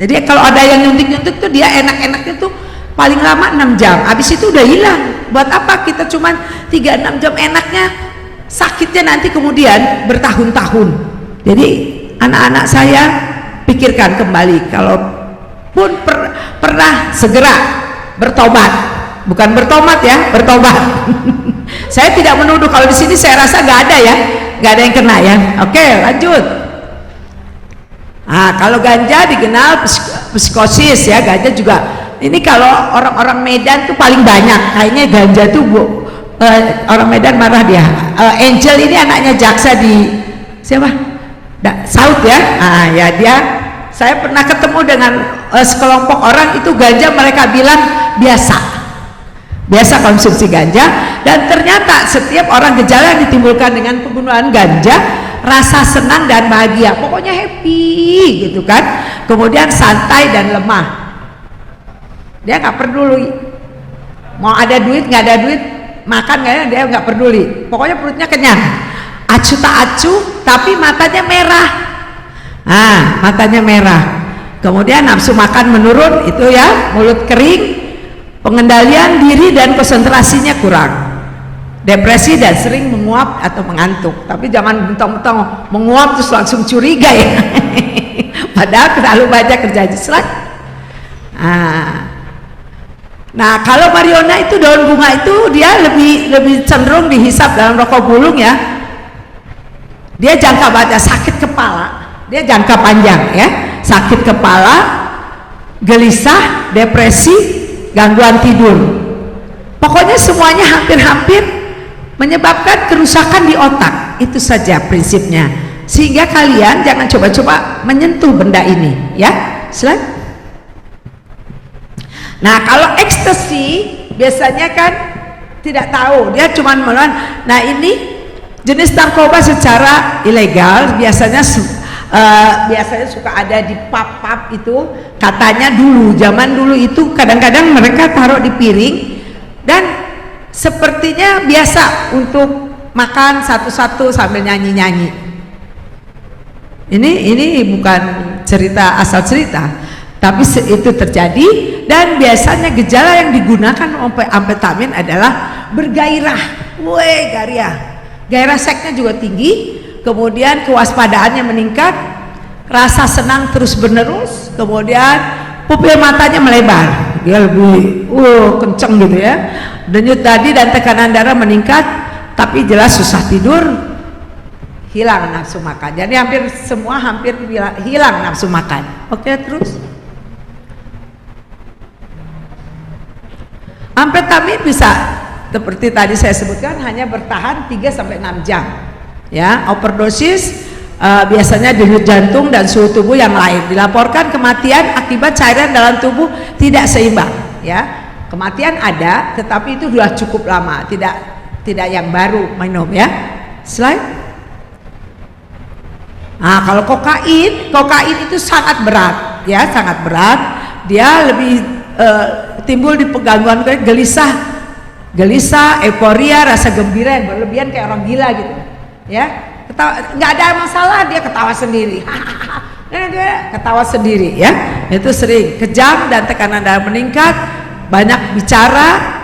Jadi kalau ada yang nyuntik-nyuntik tuh dia enak-enaknya tuh paling lama 6 jam, habis itu udah hilang. Buat apa kita cuman 3-6 jam enaknya, sakitnya nanti kemudian bertahun-tahun. Jadi anak-anak saya pikirkan kembali, kalau pun pernah segera bertobat, bukan bertobat ya, bertobat. Saya tidak menuduh, kalau di sini saya rasa nggak ada ya, nggak ada yang kena ya. Oke, lanjut. Kalau ganja dikenal psikosis ya, ganja juga. Ini kalau orang-orang Medan tuh paling banyak kayaknya ganja tuh orang Medan marah dia. Angel ini anaknya jaksa di siapa? Saud ya, ya dia, saya pernah ketemu dengan sekelompok orang itu ganja, mereka bilang biasa konsumsi ganja, dan ternyata setiap orang gejala yang ditimbulkan dengan penggunaan ganja, rasa senang dan bahagia, pokoknya happy gitu kan, kemudian santai dan lemah, dia nggak peduli mau ada duit nggak ada duit, makan nggak ada, dia nggak peduli, pokoknya perutnya kenyang, acu tak acu, tapi matanya merah, matanya merah, kemudian nafsu makan menurun, itu ya, mulut kering, pengendalian diri dan konsentrasinya kurang, depresi dan sering menguap atau mengantuk. Tapi jangan mentang-mentang menguap terus langsung curiga ya padahal terlalu banyak kerja slide. Nah kalau Mariona itu daun bunga itu dia lebih cenderung dihisap dalam rokok bulung ya, dia jangka panjang, sakit kepala, dia jangka panjang ya, sakit kepala, gelisah, depresi, gangguan tidur, pokoknya semuanya hampir-hampir menyebabkan kerusakan di otak. Itu saja prinsipnya, sehingga kalian jangan coba-coba menyentuh benda ini ya. Slide. Nah kalau ekstasi biasanya kan tidak tahu, dia cuma melawan. Nah ini jenis narkoba secara ilegal biasanya suka ada di pub itu, katanya dulu, zaman dulu itu kadang-kadang mereka taruh di piring dan sepertinya biasa untuk makan satu-satu sambil nyanyi-nyanyi. Ini bukan cerita asal cerita, tapi itu terjadi, dan biasanya gejala yang digunakan amfetamin adalah bergairah, gairah seksnya juga tinggi, kemudian kewaspadaannya meningkat, rasa senang terus menerus, kemudian pupil matanya melebar, dia lebih kenceng gitu ya, denyut nadi dan tekanan darah meningkat, tapi jelas susah tidur, hilang nafsu makan. Jadi hampir hilang nafsu makan. Oke, terus amfetamin bisa seperti tadi saya sebutkan hanya bertahan 3-6 jam ya. Overdosis biasanya denyut jantung dan suhu tubuh yang lain. Dilaporkan kematian akibat cairan dalam tubuh tidak seimbang ya. Kematian ada, tetapi itu sudah cukup lama, tidak yang baru minum ya. Slide. Nah kalau kokain itu sangat berat ya, sangat berat, dia lebih timbul di gangguan gelisah, euforia, rasa gembira yang berlebihan kayak orang gila gitu ya. Nggak ada masalah, dia ketawa sendiri dia ketawa sendiri ya, itu sering. Kejang dan tekanan darah meningkat, banyak bicara,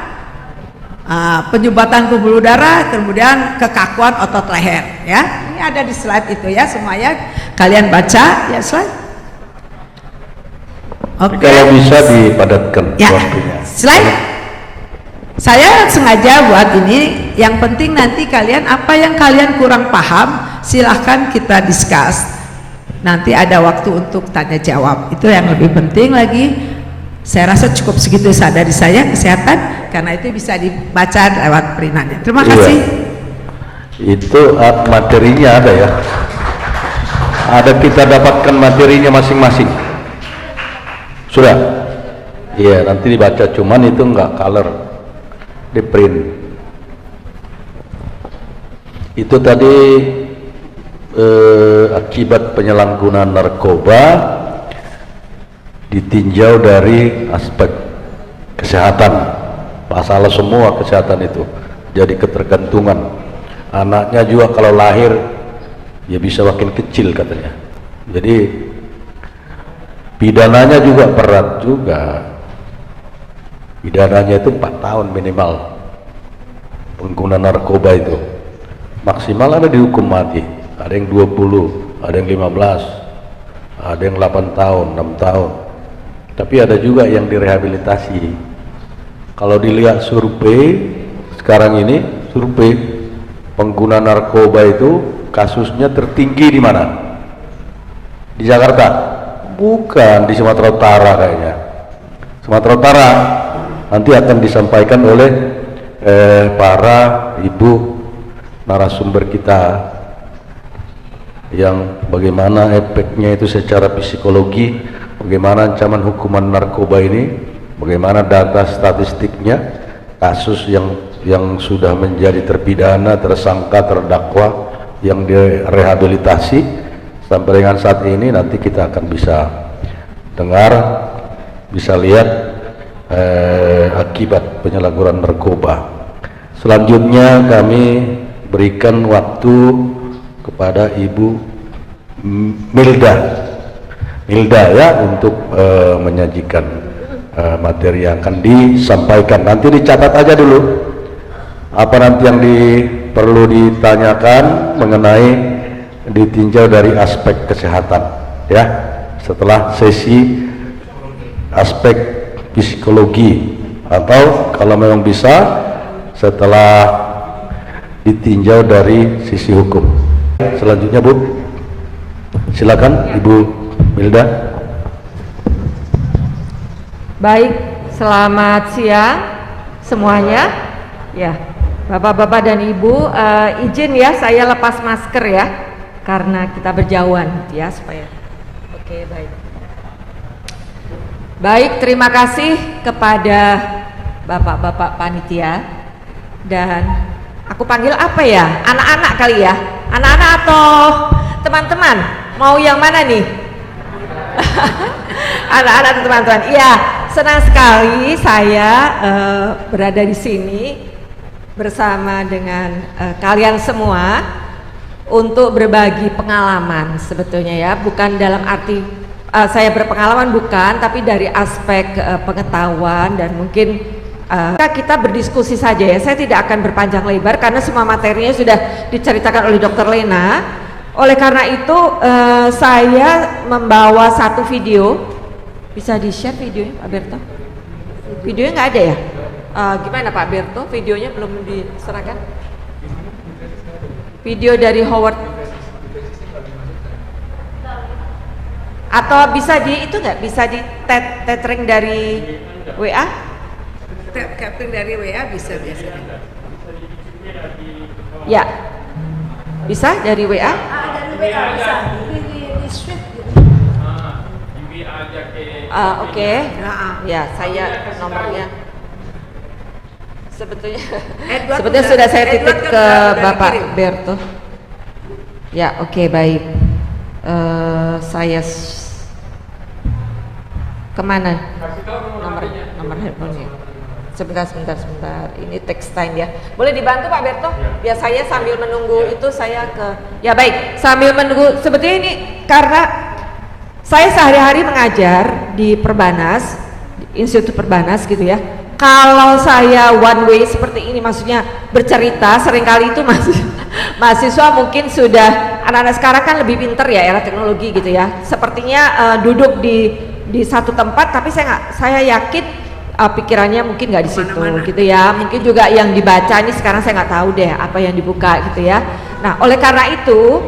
penyumbatan pembuluh darah, kemudian kekakuan otot leher ya. Ini ada di slide itu ya, semuanya kalian baca ya. Slide. Oke. Kalau bisa dipadatkan ya, waktunya. Slide. Saya sengaja buat ini, yang penting nanti kalian apa yang kalian kurang paham silahkan kita discuss, nanti ada waktu untuk tanya jawab, itu yang lebih penting lagi. Saya rasa cukup segitu dari saya, kesehatan, karena itu bisa dibaca lewat perinannya. Terima kasih. Itu materinya ada ya, ada, kita dapatkan materinya masing-masing sudah. Iya, nanti dibaca, cuman itu enggak color, di print. Itu tadi akibat penyalahgunaan narkoba ditinjau dari aspek kesehatan, masalah semua kesehatan itu, jadi ketergantungan. Anaknya juga kalau lahir ya bisa makin kecil katanya, jadi pidananya juga berat juga. Pidananya itu 4 tahun minimal pengguna narkoba itu, maksimal ada dihukum mati, ada yang 20, ada yang 15, ada yang 8 tahun, 6 tahun, tapi ada juga yang direhabilitasi. Kalau dilihat survei sekarang ini, survei pengguna narkoba itu kasusnya tertinggi di mana? Di Jakarta? Bukan, di Sumatera Utara kayaknya. Sumatera Utara nanti akan disampaikan oleh para ibu narasumber kita yang bagaimana efeknya itu secara psikologi, bagaimana ancaman hukuman narkoba ini, bagaimana data statistiknya, kasus yang sudah menjadi terpidana, tersangka, terdakwa, yang direhabilitasi sampai dengan saat ini. Nanti kita akan bisa dengar, bisa lihat akibat penyalahgunaan narkoba. Selanjutnya kami berikan waktu kepada Ibu Milda ya untuk menyajikan materi yang akan disampaikan. Nanti dicatat aja dulu apa nanti yang perlu ditanyakan mengenai, ditinjau dari aspek kesehatan ya, setelah sesi aspek psikologi, atau kalau memang bisa setelah ditinjau dari sisi hukum. Selanjutnya Bu, silakan Ibu Milda. Baik, selamat siang semuanya. Ya, Bapak-bapak dan Ibu, izin ya saya lepas masker ya, karena kita berjauhan ya supaya. Oke, baik. Baik, terima kasih kepada Bapak-bapak panitia, dan aku panggil apa ya? Anak-anak kali ya? Anak-anak atau teman-teman? Mau yang mana nih? Anak-anak atau teman-teman? Iya, senang sekali saya berada di sini bersama dengan kalian semua untuk berbagi pengalaman sebetulnya ya, bukan dalam arti saya berpengalaman, bukan, tapi dari aspek pengetahuan, dan mungkin kita berdiskusi saja ya. Saya tidak akan berpanjang lebar karena semua materinya sudah diceritakan oleh Dr. Lena. Oleh karena itu saya membawa satu video. Bisa di-share videonya Pak Berto? Videonya nggak ada ya? Gimana Pak Berto? Videonya belum diserahkan? Video dari Howard, atau bisa di itu nggak? Bisa di tethering dari WA? Captain dari WA bisa biasanya. Ya, bisa dari WA? Dari WA bisa. Di Swift gitu. Oke. Ya, saya nomornya. Sebetulnya sudah saya titip ke Bapak Berto. Ya, oke, baik. Saya kemana? Nomor handphonenya. Sebentar. Ini text time ya. Boleh dibantu Pak Berto? Ya, saya sambil menunggu itu saya ke. Ya baik. Sambil menunggu. Sebetulnya ini karena saya sehari-hari mengajar di Perbanas, di Institut Perbanas gitu ya. Kalau saya one way seperti ini, maksudnya bercerita, seringkali itu mahasiswa mungkin sudah, anak-anak sekarang kan lebih pinter ya, era teknologi gitu ya. Sepertinya duduk di satu tempat, tapi saya yakin pikirannya mungkin nggak di situ gitu ya. Mungkin juga yang dibaca ini sekarang saya nggak tahu deh apa yang dibuka gitu ya. Nah, oleh karena itu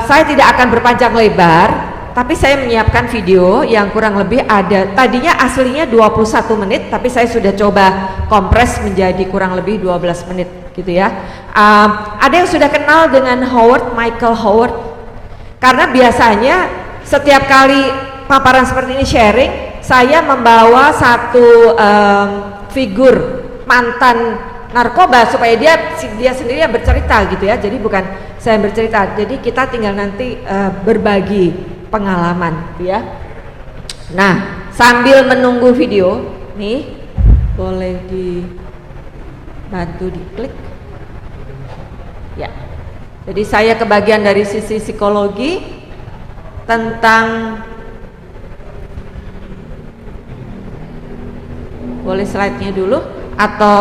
saya tidak akan berpanjang lebar. Tapi saya menyiapkan video yang kurang lebih ada, tadinya aslinya 21 menit, tapi saya sudah coba kompres menjadi kurang lebih 12 menit gitu ya. Ada yang sudah kenal dengan Michael Howard? Karena biasanya setiap kali paparan seperti ini sharing, saya membawa satu figur mantan narkoba supaya dia sendiri yang bercerita gitu ya. Jadi bukan saya yang bercerita, jadi kita tinggal nanti berbagi pengalaman ya. Nah, sambil menunggu video nih, boleh dibantu diklik ya. Jadi saya kebagian dari sisi psikologi tentang, boleh slide-nya dulu, atau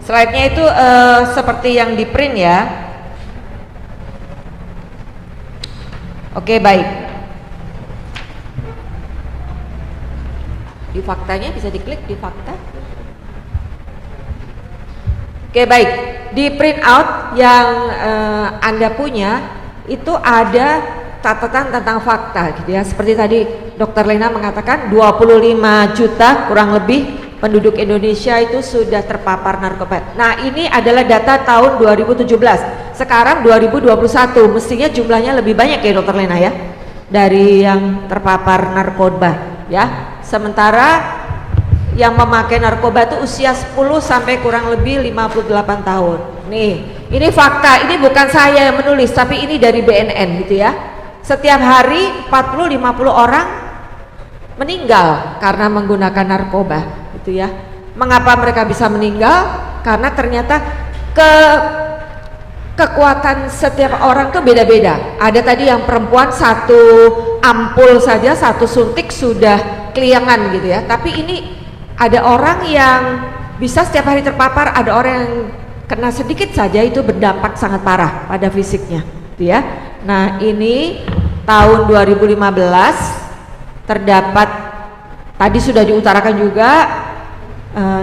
slide-nya itu seperti yang di print ya. Oke, baik. Di faktanya bisa diklik di fakta. Oke, baik. Di print out yang Anda punya itu ada catatan tentang fakta gitu ya. Seperti tadi Dr. Lena mengatakan 25 juta kurang lebih penduduk Indonesia itu sudah terpapar narkoba. Nah, ini adalah data tahun 2017. Sekarang 2021, mestinya jumlahnya lebih banyak ya Dokter Lena ya, dari yang terpapar narkoba ya. Sementara yang memakai narkoba itu usia 10 sampai kurang lebih 58 tahun. Nih, ini fakta, ini bukan saya yang menulis, tapi ini dari BNN gitu ya. Setiap hari 40-50 orang meninggal karena menggunakan narkoba gitu ya. Mengapa mereka bisa meninggal? Karena ternyata kekuatan setiap orang tuh beda-beda. Ada tadi yang perempuan satu ampul saja, satu suntik sudah keliangan gitu ya. Tapi ini ada orang yang bisa setiap hari terpapar, ada orang yang kena sedikit saja itu berdampak sangat parah pada fisiknya gitu ya. Nah, ini tahun 2015 terdapat, tadi sudah diutarakan juga,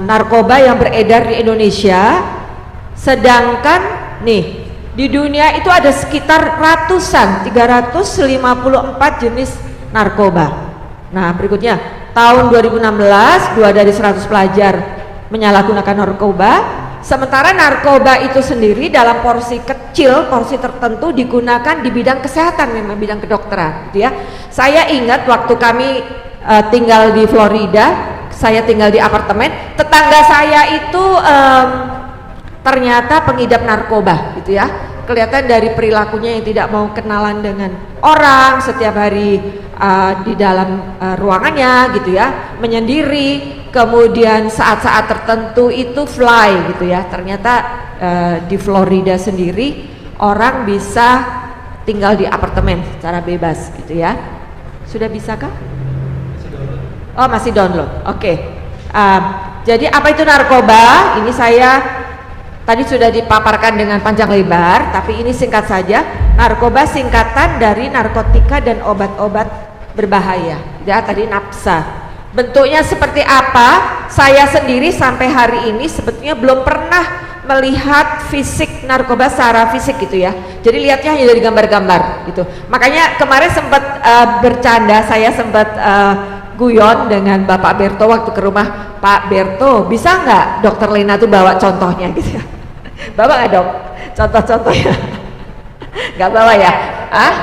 narkoba yang beredar di Indonesia, sedangkan nih di dunia itu ada sekitar ratusan, 354 jenis narkoba. Nah, berikutnya tahun 2016 2 dari 100 pelajar menyalahgunakan narkoba, sementara narkoba itu sendiri dalam porsi kecil, porsi tertentu digunakan di bidang kesehatan, memang bidang kedokteran gitu ya. Saya ingat waktu kami tinggal di Florida, saya tinggal di apartemen, tetangga saya itu ternyata pengidap narkoba gitu ya. Kelihatan dari perilakunya yang tidak mau kenalan dengan orang, setiap hari di dalam ruangannya gitu ya, menyendiri, kemudian saat-saat tertentu itu fly gitu ya. Ternyata di Florida sendiri orang bisa tinggal di apartemen secara bebas gitu ya. Sudah bisakah? Oh, masih download. Oke. Jadi apa itu narkoba? Ini saya tadi sudah dipaparkan dengan panjang lebar, tapi ini singkat saja. Narkoba singkatan dari narkotika dan obat-obat berbahaya. Ya, tadi NAPSA. Bentuknya seperti apa? Saya sendiri sampai hari ini sebetulnya belum pernah melihat fisik narkoba secara fisik gitu ya. Jadi lihatnya hanya dari gambar-gambar gitu. Makanya kemarin sempat bercanda, saya sempat guyon dengan Bapak Berto waktu ke rumah. Pak Berto, bisa nggak Dokter Lena tuh bawa contohnya gitu ya? Bawa nggak dok? Contoh-contohnya? Nggak bawa ya? Ah?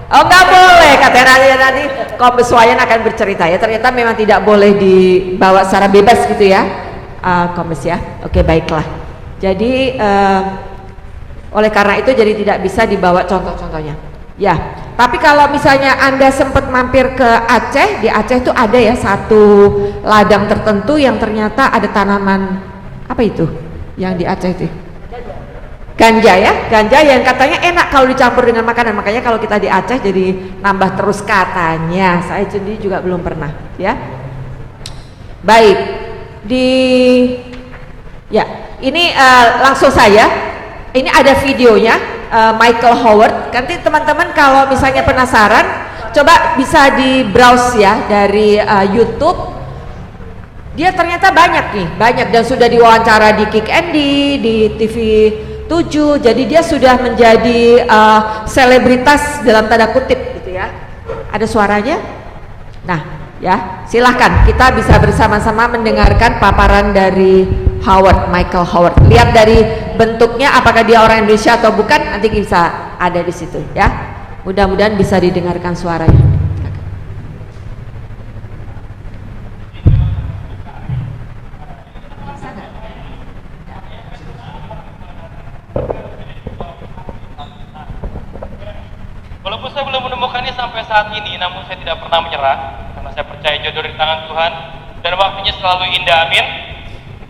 Oh nggak boleh, katanya nanti Kombes Wayan akan bercerita ya. Ternyata memang tidak boleh dibawa secara bebas gitu ya, Kombes ya. Oke, baiklah. Jadi oleh karena itu jadi tidak bisa dibawa contoh-contohnya. Ya, tapi kalau misalnya Anda sempat mampir ke Aceh, di Aceh itu ada ya satu ladang tertentu yang ternyata ada tanaman apa itu? Yang di Aceh itu? Ganja ya, ganja yang katanya enak kalau dicampur dengan makanan. Makanya kalau kita di Aceh jadi nambah terus katanya. Saya sendiri juga belum pernah ya. Baik, ini langsung saya. Ini ada videonya Michael Howard. Nanti teman-teman kalau misalnya penasaran, coba bisa di browse ya dari YouTube. Dia ternyata banyak nih, banyak, dan sudah diwawancara di Kick Andy, di TV 7, jadi dia sudah menjadi selebritas dalam tanda kutip gitu ya. Ada suaranya? Nah ya, silahkan kita bisa bersama-sama mendengarkan paparan dari Michael Howard. Lihat dari bentuknya apakah dia orang Indonesia atau bukan, nanti bisa ada di situ ya. Mudah-mudahan bisa didengarkan suaranya. Walaupun saya belum menemukannya sampai saat ini, namun saya tidak pernah menyerah karena saya percaya jodoh di tangan Tuhan dan waktunya selalu indah. Amin.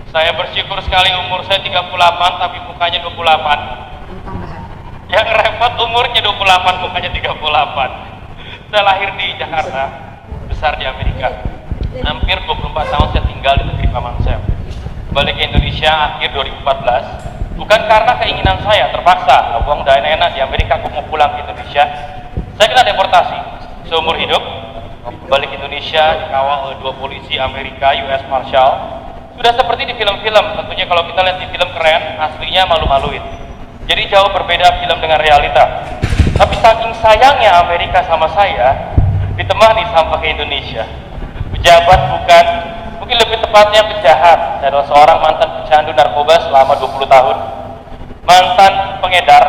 Saya bersyukur sekali umur saya 38 tapi mukanya 28. Yang repot umurnya 28 mukanya 38. Saya lahir di Jakarta, besar di Amerika. Hampir 24 tahun saya tinggal di negeri paman saya. Balik ke Indonesia akhir 2014. Bukan karena keinginan saya, terpaksa. Uang udah enak-enak di Amerika, aku mau pulang ke Indonesia. Saya kena deportasi seumur hidup. Balik ke Indonesia dikawal oleh 2 polisi Amerika, US Marshal. Sudah seperti di film-film. Tentunya kalau kita lihat di film keren, aslinya malu-maluin. Jadi jauh berbeda film dengan realita. Tapi saking sayangnya Amerika sama saya, ditemani sampai ke Indonesia. Pejabat bukan, mungkin lebih tepat sifatnya penjahat, adalah seorang mantan pecandu narkoba selama 20 tahun, mantan pengedar,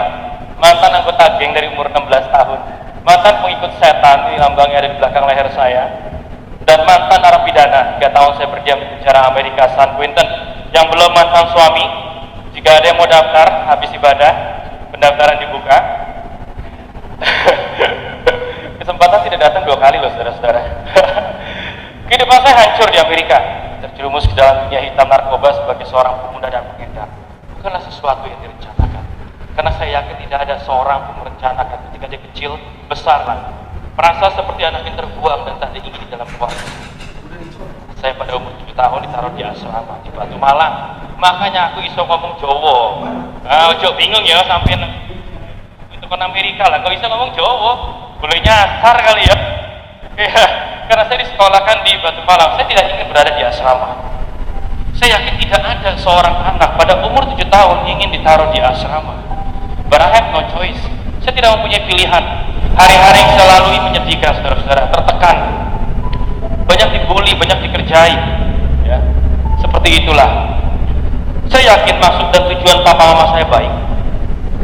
mantan anggota geng dari umur 16 tahun, mantan pengikut setan, ini lambangnya ada di belakang leher saya, dan mantan narapidana. 3 tahun saya berdiam di penjara Amerika San Quentin. Yang belum mantan suami, jika ada yang mau daftar habis ibadah, pendaftaran dibuka. Kesempatan tidak datang 2 kali loh saudara-saudara. Kehidupan saya hancur di Amerika, terjerumus ke dalam dunia hitam narkoba sebagai seorang pemuda dan pengedar. Bukanlah sesuatu yang direncanakan, karena saya yakin tidak ada seorang pun merencanakan ketika dia kecil, besar lagi, merasa seperti anak yang terbuang dan tak diingini dalam keluarga. Saya pada umur 7 tahun ditaruh di asrama di Batu Malang, makanya aku iso ngomong Jawa. Ojo bingung ya sampean itu kan Amerika lah, kok bisa ngomong Jawa? Boleh nyasar kali ya. Karena saya disekolahkan di Batu Malang, saya tidak ingin berada di asrama. Saya yakin tidak ada seorang anak pada umur 7 tahun ingin ditaruh di asrama. But I have no choice. Saya tidak mempunyai pilihan. Hari-hari yang saya lalui menyedihkan, saudara-saudara, tertekan, banyak dibully, banyak dikerjai, ya. Seperti itulah. Saya yakin maksud dan tujuan papa mama saya baik,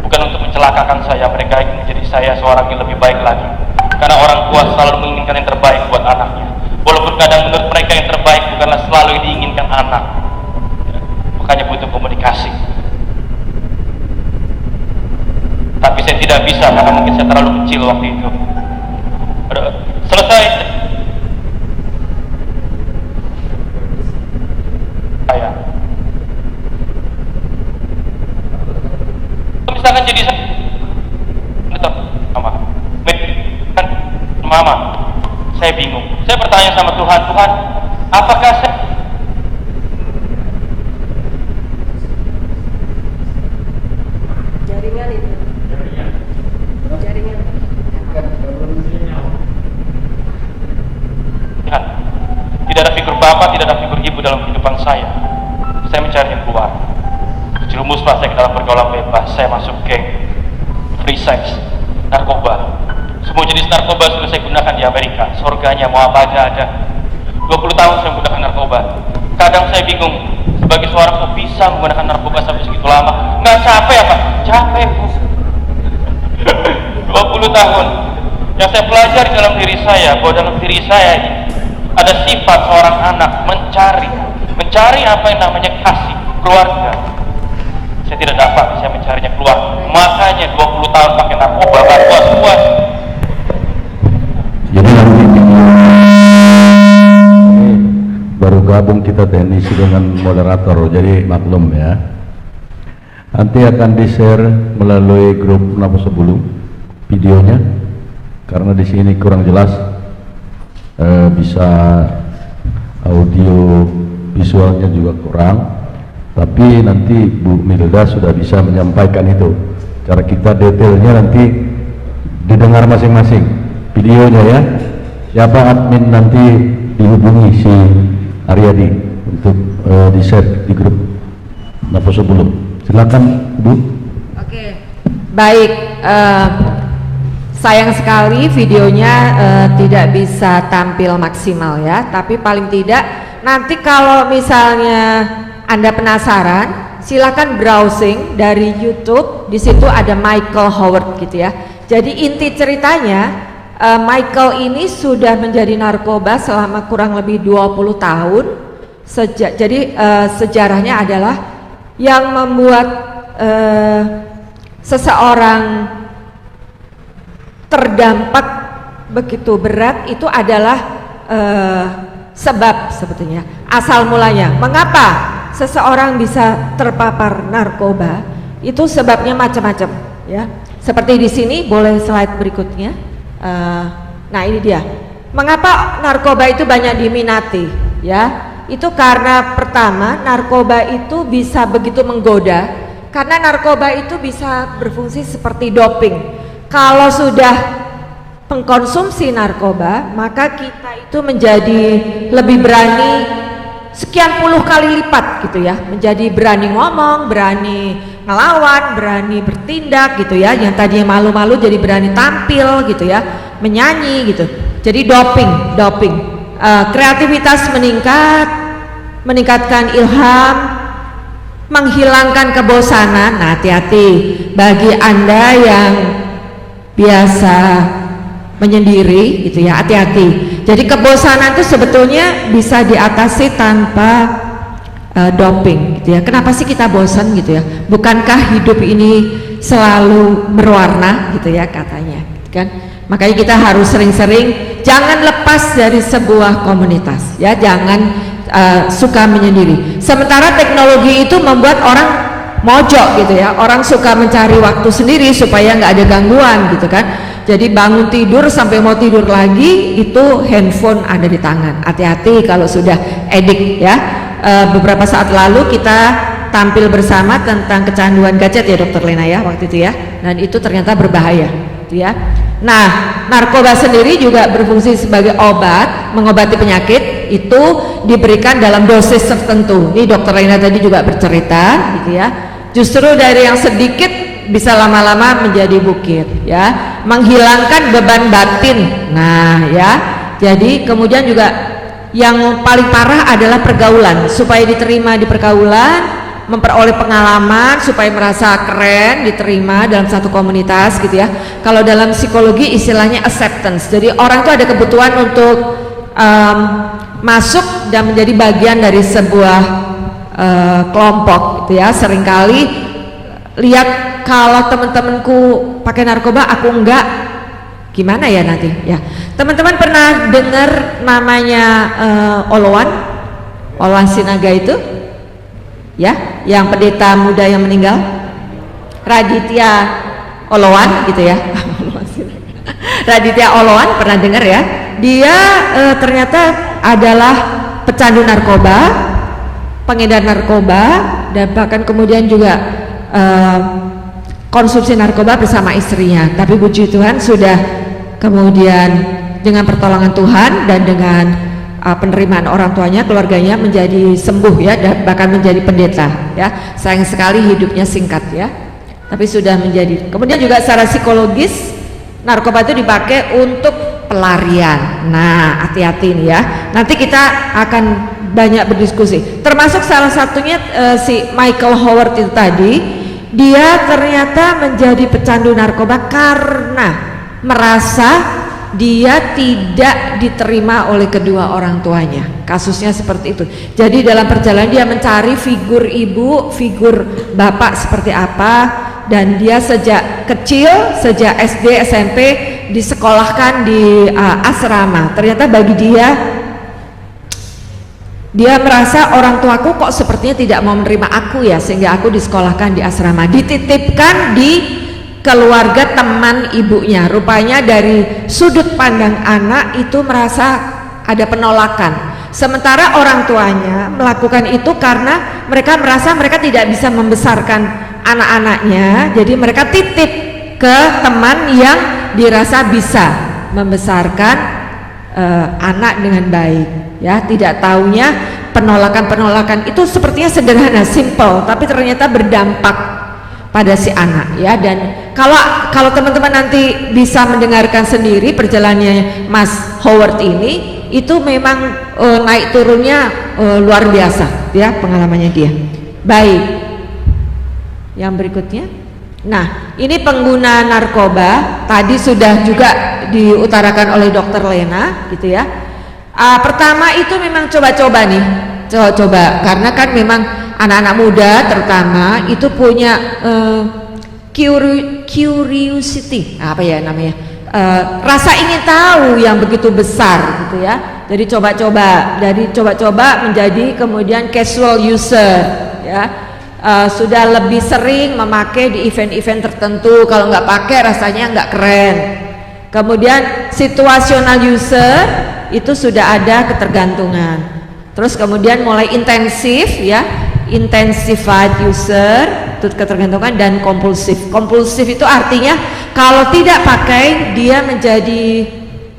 bukan untuk mencelakakan saya. Mereka ingin menjadi saya seorang yang lebih baik lagi, karena orang tua selalu menginginkan yang terbaik buat anaknya, walaupun kadang menurut mereka yang terbaik bukanlah selalu yang diinginkan anak, ya. Makanya butuh komunikasi. Tapi saya tidak bisa karena mungkin saya terlalu kecil waktu itu. Selesai saya, misalkan jadi mama, saya bingung. Saya bertanya sama Tuhan, Tuhan, apakah saya Jaringan itu. Jaringan. Tuhan, tidak ada figur bapak, tidak ada figur ibu dalam kehidupan saya. Saya mencari yang keluar. Jerumuslah saya ke dalam pergaulan bebas. Saya masuk geng, free sex, narkoba. Semua jenis narkoba sudah saya gunakan di Amerika. Surganya mau apa aja ada. 20 tahun saya menggunakan narkoba. Kadang saya bingung, sebagai seorang kok bisa menggunakan narkoba sampai segitu lama? Nggak capek apa? Capek, Bu. 20 tahun. Yang saya pelajari dalam diri saya, bahwa dalam diri saya ini ada sifat seorang anak mencari apa yang namanya kasih keluarga. Saya tidak dapat, saya mencarinya keluar. Makanya 20 tahun pakai narkoba, gak puas-puas. Jadi nanti ini baru gabung kita teknisi dengan moderator, jadi maklum ya. Nanti akan di-share melalui grup Nafas Sebelum videonya, karena di sini kurang jelas, bisa audio visualnya juga kurang. Tapi nanti Bu Milda sudah bisa menyampaikan itu. Cara kita detailnya nanti didengar masing-masing videonya ya. Siapa admin nanti dihubungi si Aryadi untuk di-share di grup Nafas Sebelum. Silakan Bu. Oke, baik. Sayang sekali videonya tidak bisa tampil maksimal ya. Tapi paling tidak nanti kalau misalnya Anda penasaran, silakan browsing dari YouTube. Di situ ada Michael Howard gitu ya. Jadi inti ceritanya, Michael ini sudah menjadi narkoba selama kurang lebih 20 tahun. Jadi sejarahnya adalah yang membuat seseorang terdampak begitu berat itu adalah sebab sebetulnya asal mulanya mengapa seseorang bisa terpapar narkoba itu sebabnya macam-macam ya. Seperti di sini, boleh slide berikutnya. Nah ini dia, mengapa narkoba itu banyak diminati ya. Itu karena pertama, narkoba itu bisa begitu menggoda, karena narkoba itu bisa berfungsi seperti doping. Kalau sudah pengkonsumsi narkoba, maka kita itu menjadi lebih berani sekian puluh kali lipat gitu ya, menjadi berani ngomong, berani ngelawan, berani bertindak gitu ya, yang tadinya malu-malu jadi berani tampil gitu ya, menyanyi gitu. Jadi doping, kreativitas meningkat, meningkatkan ilham, menghilangkan kebosanan. Nah, hati-hati bagi Anda yang biasa menyendiri gitu ya, hati-hati. Jadi kebosanan itu sebetulnya bisa diatasi tanpa doping gitu ya. Kenapa sih kita bosan gitu ya? Bukankah hidup ini selalu berwarna gitu ya katanya, gitu kan? Makanya kita harus sering-sering jangan lepas dari sebuah komunitas ya, jangan suka menyendiri. Sementara teknologi itu membuat orang mojok gitu ya, orang suka mencari waktu sendiri supaya nggak ada gangguan gitu kan. Jadi bangun tidur sampai mau tidur lagi itu handphone ada di tangan. Hati-hati kalau sudah edik ya. Beberapa saat lalu kita tampil bersama tentang kecanduan gadget ya Dokter Lena ya waktu itu ya, dan itu ternyata berbahaya gitu ya. Nah, narkoba sendiri juga berfungsi sebagai obat, mengobati penyakit, itu diberikan dalam dosis tertentu. Ini Dokter Lena tadi juga bercerita gitu ya, justru dari yang sedikit bisa lama-lama menjadi bukit ya, menghilangkan beban batin. Nah ya, jadi kemudian juga yang paling parah adalah pergaulan, supaya diterima di pergaulan, memperoleh pengalaman supaya merasa keren, diterima dalam satu komunitas gitu ya. Kalau dalam psikologi istilahnya acceptance, jadi orang itu ada kebutuhan untuk masuk dan menjadi bagian dari sebuah kelompok gitu ya. Seringkali lihat kalau teman-temanku pakai narkoba aku enggak, gimana ya nanti ya. Teman-teman pernah dengar namanya Oloan Sinaga itu ya, yang pendeta muda yang meninggal, Raditya Oloan gitu ya. Raditya Oloan pernah dengar ya? Dia ternyata adalah pecandu narkoba, pengedar narkoba, dan bahkan kemudian juga konsumsi narkoba bersama istrinya. Tapi puji Tuhan sudah kemudian dengan pertolongan Tuhan dan dengan penerimaan orang tuanya, keluarganya menjadi sembuh ya, dan bahkan menjadi pendeta ya. Sayang sekali hidupnya singkat ya, tapi sudah menjadi. Kemudian juga secara psikologis narkoba itu dipakai untuk pelarian. Nah, hati-hati nih ya, nanti kita akan banyak berdiskusi, termasuk salah satunya si Michael Howard itu tadi. Dia ternyata menjadi pecandu narkoba karena merasa dia tidak diterima oleh kedua orang tuanya. Kasusnya seperti itu. Jadi dalam perjalanan dia mencari figur ibu, figur bapak seperti apa, dan dia sejak kecil, sejak SD, SMP disekolahkan di asrama. Ternyata bagi dia merasa orang tuaku kok sepertinya tidak mau menerima aku ya, sehingga aku disekolahkan di asrama, dititipkan di keluarga teman ibunya. Rupanya dari sudut pandang anak itu merasa ada penolakan, sementara orang tuanya melakukan itu karena mereka merasa mereka tidak bisa membesarkan anak-anaknya, jadi mereka titip ke teman yang dirasa bisa membesarkan anak dengan baik ya. Tidak taunya penolakan-penolakan itu sepertinya sederhana, simple, tapi ternyata berdampak pada si anak ya. Dan kalau teman-teman nanti bisa mendengarkan sendiri perjalanannya Mas Howard ini, itu memang naik turunnya luar biasa ya pengalamannya dia. Baik, yang berikutnya. Nah, ini pengguna narkoba tadi sudah juga diutarakan oleh Dokter Lena gitu ya. Pertama itu memang coba-coba nih, coba-coba, karena kan memang anak-anak muda terutama itu punya curiosity, apa ya namanya, rasa ingin tahu yang begitu besar gitu ya. Jadi coba-coba menjadi kemudian casual user ya. Sudah lebih sering memakai di event-event tertentu, kalau nggak pakai rasanya nggak keren. Kemudian situational user itu sudah ada ketergantungan. Terus kemudian mulai intensif ya, intensified user itu ketergantungan, dan kompulsif. Kompulsif itu artinya kalau tidak pakai dia menjadi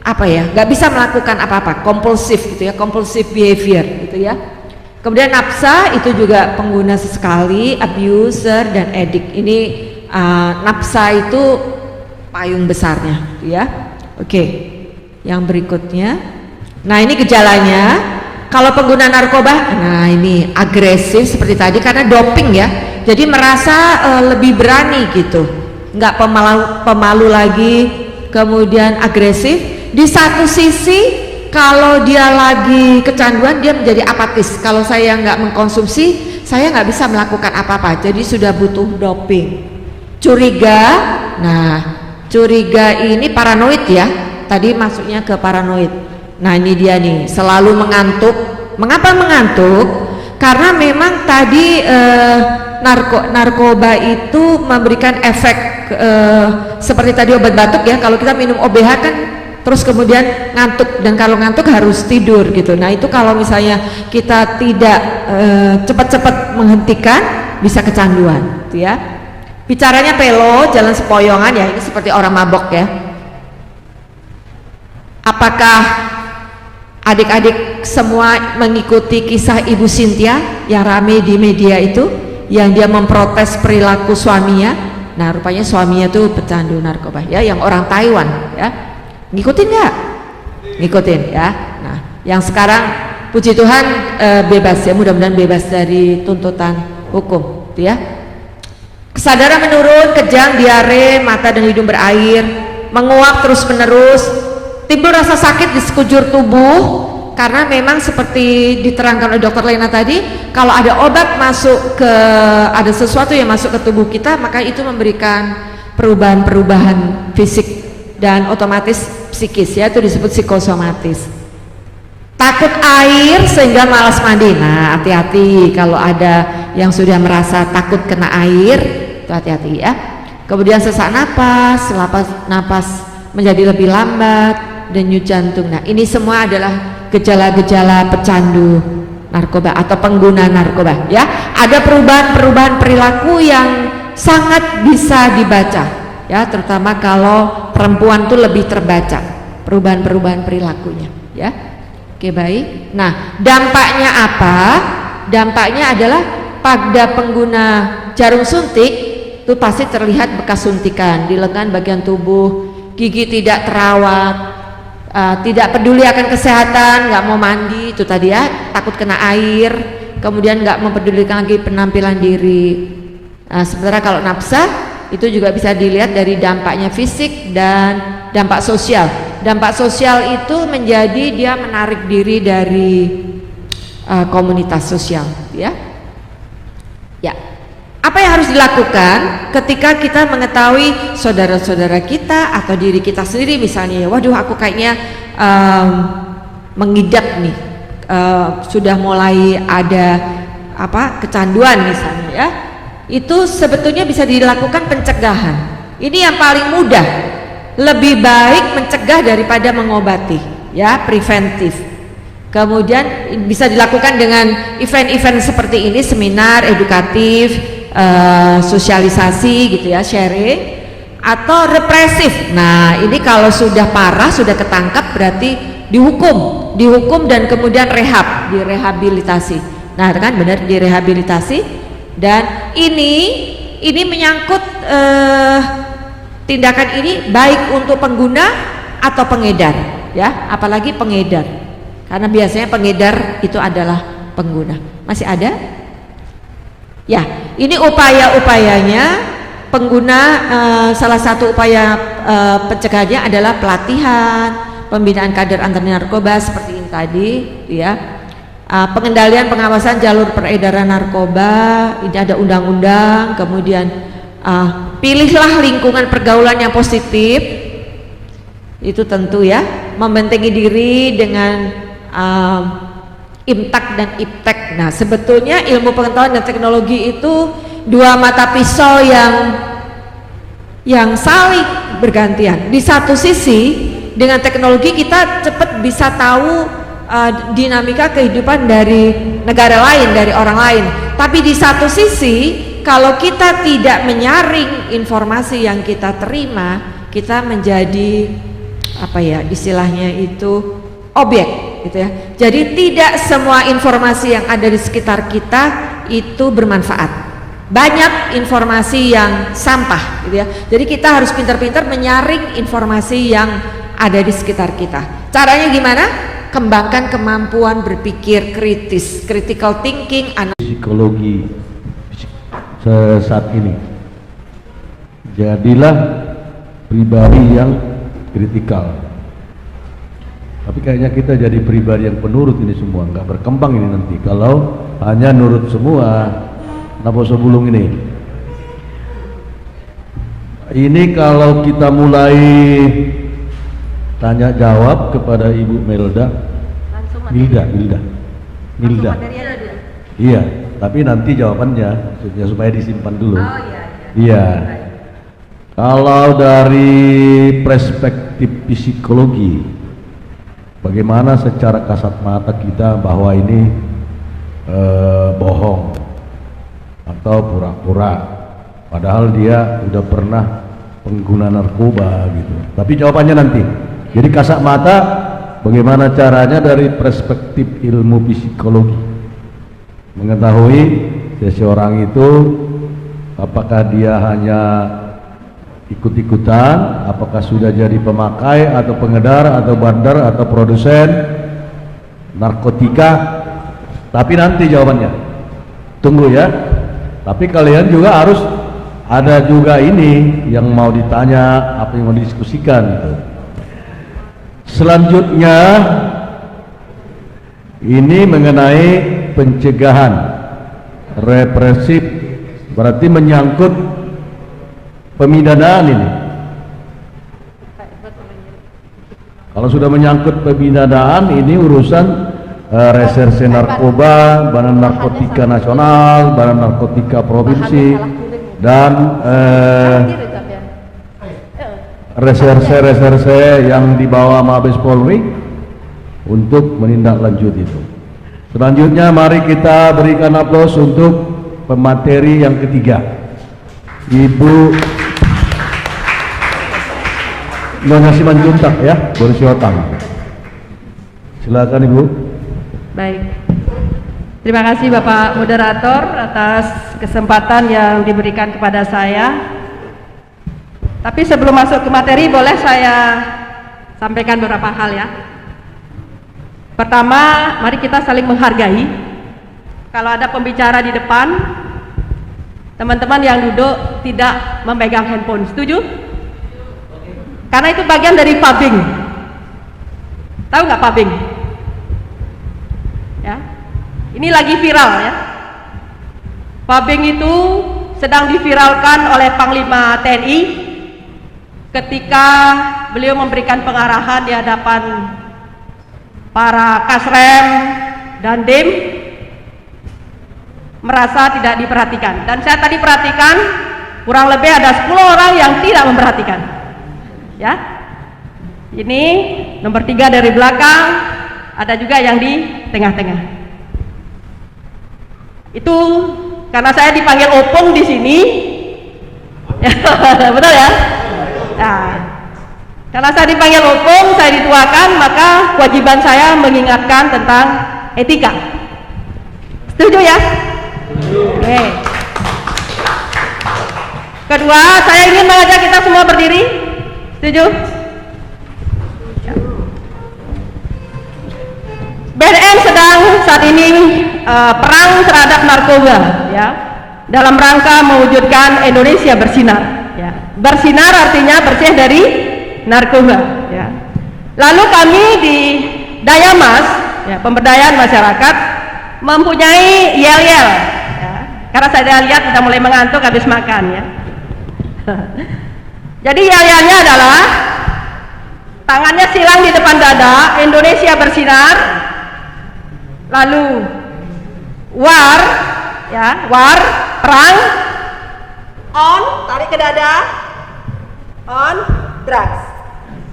apa ya, nggak bisa melakukan apa-apa, kompulsif gitu ya, compulsive behavior gitu ya. Kemudian nafsa itu juga pengguna sesekali, abuser dan addict. Ini nafsa itu payung besarnya ya. Oke, yang berikutnya. Nah, ini gejalanya. kalau pengguna narkoba, nah ini agresif seperti tadi karena doping ya. Jadi merasa lebih berani gitu, nggak pemalu lagi, kemudian agresif. Di satu sisi kalau dia lagi kecanduan dia menjadi apatis. Kalau saya nggak mengkonsumsi, saya nggak bisa melakukan apa-apa. Jadi sudah butuh doping. Curiga, nah curiga ini paranoid ya. Tadi masuknya ke paranoid. Nah ini dia nih, selalu mengantuk. Mengapa mengantuk? Karena memang tadi narkoba itu memberikan efek seperti tadi obat batuk ya. Kalau kita minum OBH kan terus kemudian ngantuk, dan kalau ngantuk harus tidur gitu. Nah itu kalau misalnya kita tidak cepat-cepat menghentikan bisa kecanduan gitu ya. Bicaranya pelo, jalan sepoyongan ya, ini seperti orang mabok ya. Apakah adik-adik semua mengikuti kisah Ibu Cynthia yang rame di media itu, yang dia memprotes perilaku suaminya? Nah rupanya suaminya tuh pecandu narkoba ya, yang orang Taiwan ya. Ngikutin nggak? Ngikutin ya. Nah yang sekarang puji Tuhan bebas ya, mudah-mudahan bebas dari tuntutan hukum ya. Kesadaran menurun, kejang, diare, mata dan hidung berair, menguap terus menerus, timbul rasa sakit di sekujur tubuh. Karena memang seperti diterangkan oleh Dokter Lena tadi, kalau ada obat masuk ke, ada sesuatu yang masuk ke tubuh kita, maka itu memberikan perubahan-perubahan fisik dan otomatis psikis ya, itu disebut psikosomatis. Takut air sehingga malas mandi. Nah hati-hati kalau ada yang sudah merasa takut kena air, itu hati-hati ya. Kemudian sesak napas, napas menjadi lebih lambat, denyut jantung. Nah ini semua adalah gejala-gejala pecandu narkoba atau pengguna narkoba ya. Ada perubahan-perubahan perilaku yang sangat bisa dibaca ya, terutama kalau perempuan tuh lebih terbaca perubahan-perubahan perilakunya ya. Oke baik. Nah dampaknya apa? Dampaknya adalah pada pengguna jarum suntik itu pasti terlihat bekas suntikan di lengan bagian tubuh, gigi tidak terawat, tidak peduli akan kesehatan, nggak mau mandi itu tadi ya, takut kena air, kemudian nggak mempedulikan lagi penampilan diri. Sementara kalau nafsa itu juga bisa dilihat dari dampaknya fisik dan dampak sosial. Dampak sosial itu menjadi dia menarik diri dari komunitas sosial ya. Ya. Apa yang harus dilakukan ketika kita mengetahui saudara-saudara kita atau diri kita sendiri misalnya, waduh aku kayaknya mengidap nih, sudah mulai ada apa kecanduan misalnya ya, itu sebetulnya bisa dilakukan pencegahan. Ini yang paling mudah, lebih baik mencegah daripada mengobati ya, preventif. Kemudian bisa dilakukan dengan event-event seperti ini, seminar edukatif, sosialisasi gitu ya, sharing, atau represif. Nah ini kalau sudah parah, sudah ketangkap berarti dihukum dan kemudian direhabilitasi. Nah kan benar, direhabilitasi. Dan ini menyangkut tindakan ini baik untuk pengguna atau pengedar ya, apalagi pengedar, karena biasanya pengedar itu adalah pengguna. Masih ada? Ya, ini upaya-upayanya pengguna, salah satu upaya pencegahannya adalah pelatihan, pembinaan kader anti narkoba seperti ini tadi ya, pengendalian pengawasan jalur peredaran narkoba, ini ada undang-undang, kemudian pilihlah lingkungan pergaulan yang positif, itu tentu ya, membentengi diri dengan imtak dan iptek. Nah sebetulnya ilmu pengetahuan dan teknologi itu dua mata pisau yang saling bergantian. Di satu sisi dengan teknologi kita cepat bisa tahu dinamika kehidupan dari negara lain, dari orang lain. Tapi di satu sisi kalau kita tidak menyaring informasi yang kita terima, kita menjadi apa ya istilahnya itu objek gitu ya. Jadi tidak semua informasi yang ada di sekitar kita itu bermanfaat. Banyak informasi yang sampah gitu ya. Jadi kita harus pintar-pintar menyaring informasi yang ada di sekitar kita. Caranya gimana? kembangkan kemampuan berpikir kritis, critical thinking, Psikologi saat ini, jadilah pribadi yang kritikal. Tapi kayaknya kita jadi pribadi yang penurut ini semua, nggak berkembang ini nanti kalau hanya nurut semua. Kenapa sebelum ini kalau kita mulai tanya jawab kepada Ibu Milda, iya, tapi nanti jawabannya maksudnya supaya disimpan dulu. Iya. Kalau dari perspektif psikologi, bagaimana secara kasat mata kita bahwa ini bohong atau pura-pura, padahal dia udah pernah pengguna narkoba gitu. Tapi jawabannya nanti. Jadi kasat mata bagaimana caranya dari perspektif ilmu psikologi mengetahui seseorang itu apakah dia hanya ikut-ikutan, apakah sudah jadi pemakai atau pengedar atau bandar atau produsen narkotika. Tapi nanti jawabannya, tunggu ya. Tapi kalian juga harus ada juga ini yang mau ditanya, apa yang mau didiskusikan gitu. Selanjutnya ini mengenai pencegahan represif, berarti menyangkut pemidanaan ini. Kalau sudah menyangkut pemidanaan, ini urusan reserse narkoba, Badan Narkotika Nasional, Badan Narkotika Provinsi, dan reserse yang dibawa Mabes Polri untuk menindaklanjuti itu. Selanjutnya mari kita berikan aplaus untuk pemateri yang ketiga, Ibu Nyonya Simanjuntak ya, Borsiotang. Silakan Ibu. Baik. Terima kasih Bapak Moderator atas kesempatan yang diberikan kepada saya. Tapi sebelum masuk ke materi, boleh saya sampaikan beberapa hal ya. Pertama, mari kita saling menghargai. Kalau ada pembicara di depan, teman-teman yang duduk tidak memegang handphone. Setuju? Karena itu bagian dari pubbing. Tahu nggak pubbing? Ya. Ini lagi viral ya. Pubbing itu sedang diviralkan oleh Panglima TNI ketika beliau memberikan pengarahan di hadapan para Kasrem dan Dim, merasa tidak diperhatikan. Dan saya tadi perhatikan kurang lebih ada 10 orang yang tidak memperhatikan. Ya. Ini nomor 3 dari belakang, ada juga yang di tengah-tengah. Itu karena saya dipanggil opung di sini. Betul ya? Nah, karena saya dipanggil opung, saya dituakan, maka kewajiban saya mengingatkan tentang etika. Setuju ya? Oke. Kedua, saya ingin mengajak kita semua berdiri. Setuju? BNN sedang saat ini perang terhadap narkoba, ya, dalam rangka mewujudkan Indonesia bersinar. Ya. Bersinar artinya bersih dari narkoba. Ya. Lalu kami di Dayamas, ya, pemberdayaan masyarakat, mempunyai yel-yel. Ya. Karena saya lihat sudah mulai mengantuk habis makan. Ya. Jadi yel-yelnya adalah tangannya silang di depan dada, Indonesia bersinar. Lalu war, ya, war, perang, on, tarik ke dada, on, drugs.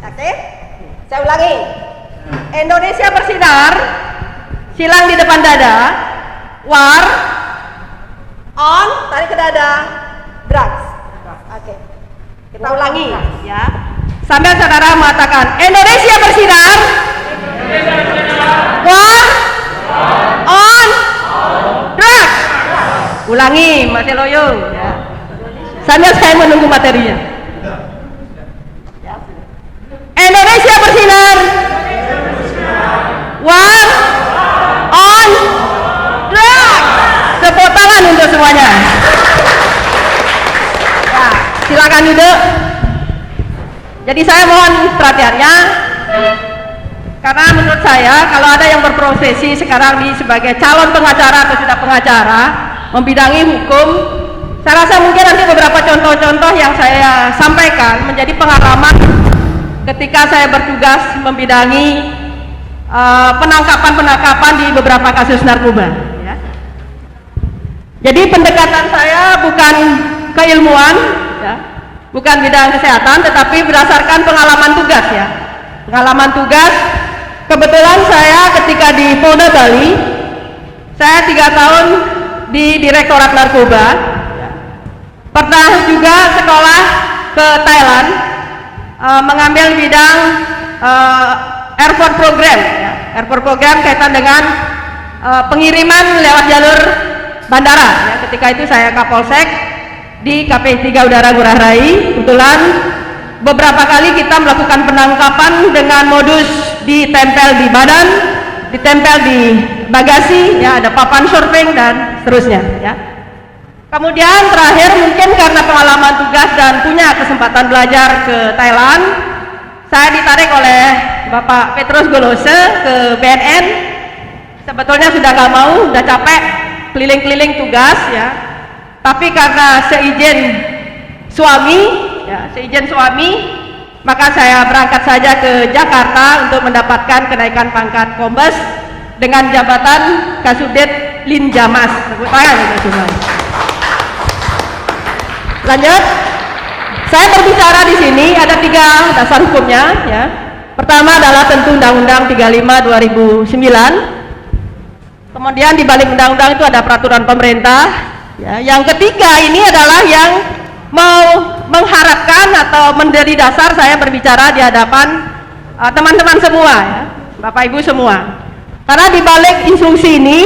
Oke, saya ulangi. Indonesia bersinar, silang di depan dada, war, on, tarik ke dada, drugs. Oke, kita ulangi, ya. Sambil saudara mengatakan Indonesia bersinar, war, on, drugs. Ulangi, Mas Loyo, ya. Sambil saya menunggu materinya. Indonesia bersinar, semuanya. Ya, silakan duduk. Jadi saya mohon perhatiannya, karena menurut saya kalau ada yang berprofesi sekarang sebagai calon pengacara atau sudah pengacara membidangi hukum, saya rasa mungkin nanti beberapa contoh-contoh yang saya sampaikan menjadi pengalaman ketika saya bertugas membidangi penangkapan-penangkapan di beberapa kasus narkoba. Ya. Jadi pendekatan saya bukan keilmuan, ya, bukan bidang kesehatan, tetapi berdasarkan pengalaman tugas. Ya, pengalaman tugas. Kebetulan saya ketika di Polda Bali, saya 3 tahun di Direktorat Narkoba. Ya. Pernah juga sekolah ke Thailand, mengambil bidang airport program, ya. Airport program kaitan dengan pengiriman lewat jalur bandara. Ya. Ketika itu saya Kapolsek di KP3 Udara Ngurah Rai. Kebetulan beberapa kali kita melakukan penangkapan dengan modus ditempel di badan, ditempel di bagasi, ya, ada papan surfing dan seterusnya. Ya. Kemudian terakhir mungkin karena pengalaman tugas dan punya kesempatan belajar ke Thailand, saya ditarik oleh Bapak Petrus Golose ke BNN. Sebetulnya sudah nggak mau, udah capek keliling-keliling tugas, ya. Tapi karena seizin suami, ya, seizin suami, maka saya berangkat saja ke Jakarta untuk mendapatkan kenaikan pangkat Kombes dengan jabatan Kasubdit Linjamas. Tepuk tangan untuk semua. Lanjut, saya berbicara di sini ada 3 dasar hukumnya. Ya. Pertama adalah tentu Undang-Undang 35 2009. Kemudian di balik undang-undang itu ada peraturan pemerintah. Ya. Yang ketiga ini adalah yang mau mengharapkan atau menjadi dasar saya berbicara di hadapan teman-teman semua, ya. Bapak Ibu semua. Karena di balik instruksi ini,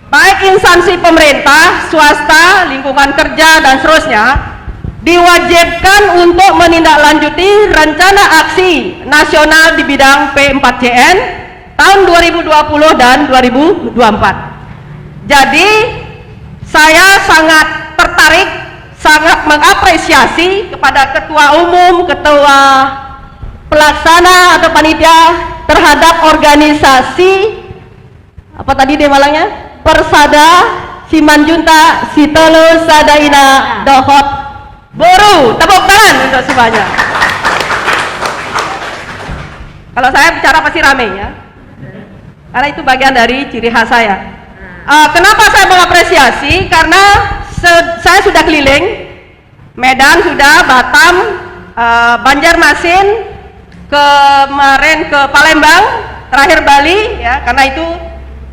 baik instansi pemerintah, swasta, lingkungan kerja, dan seterusnya diwajibkan untuk menindaklanjuti rencana aksi nasional di bidang P4JN tahun 2020 dan 2024. Jadi saya sangat tertarik, sangat mengapresiasi kepada Ketua Umum, Ketua Pelaksana atau Panitia terhadap organisasi apa tadi dia malangnya? Persada Simanjunta Sitelu Sadaina Dohot Boru. Tepuk tangan untuk semuanya. Kalau saya bicara pasti rame, ya, karena itu bagian dari ciri khas saya. Kenapa saya mengapresiasi? Karena saya sudah keliling Medan, sudah Batam, Banjarmasin, kemarin ke Palembang, terakhir Bali, ya. Karena itu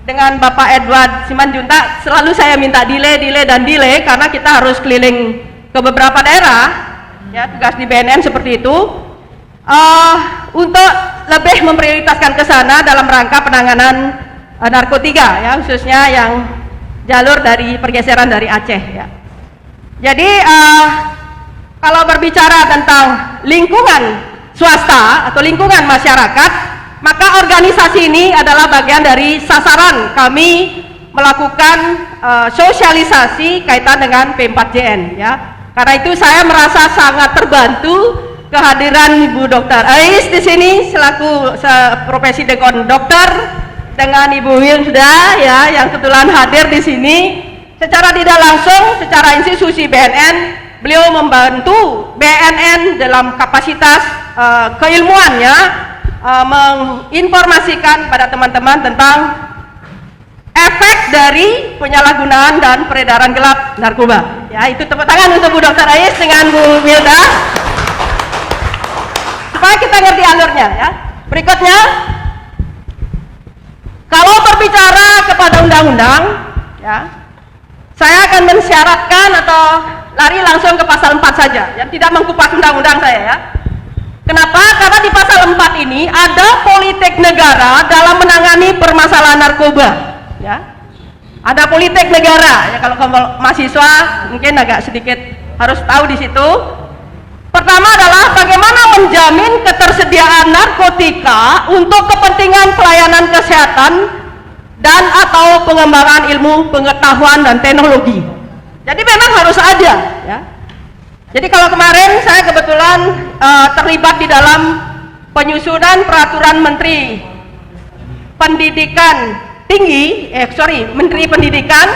dengan Bapak Edward Simanjunta selalu saya minta delay karena kita harus keliling ke beberapa daerah, ya, tugas di BNN seperti itu, untuk lebih memprioritaskan ke sana dalam rangka penanganan narkotika, ya, khususnya yang jalur dari pergeseran dari Aceh, ya. Jadi kalau berbicara tentang lingkungan swasta atau lingkungan masyarakat, maka organisasi ini adalah bagian dari sasaran kami melakukan sosialisasi kaitan dengan P4JN, ya. Karena itu saya merasa sangat terbantu kehadiran Ibu Dr. Ais di sini selaku profesi dekon dokter, dengan Ibu Wil sudah, ya, yang kebetulan hadir di sini secara tidak langsung, secara institusi BNN beliau membantu BNN dalam kapasitas keilmuannya, menginformasikan pada teman-teman tentang efek dari penyalahgunaan dan peredaran gelap narkoba. Ya, itu tepuk tangan untuk Bu Dr. Ais dengan Bu Wilda, supaya kita ngerti alurnya, ya. Berikutnya, kalau berbicara kepada undang-undang, ya, saya akan mensyaratkan atau lari langsung ke pasal 4 saja, yang tidak mengkupas undang-undang saya, ya. Kenapa? Karena di pasal 4 ini ada politik negara dalam menangani permasalahan narkoba, ya. Ada politik negara, ya, kalau mahasiswa mungkin agak sedikit harus tahu di situ. Pertama adalah bagaimana menjamin ketersediaan narkotika untuk kepentingan pelayanan kesehatan dan atau pengembangan ilmu pengetahuan dan teknologi. Jadi memang harus ada, ya. Jadi kalau kemarin saya kebetulan terlibat di dalam penyusunan peraturan Menteri Pendidikan Tinggi, Menteri Pendidikan,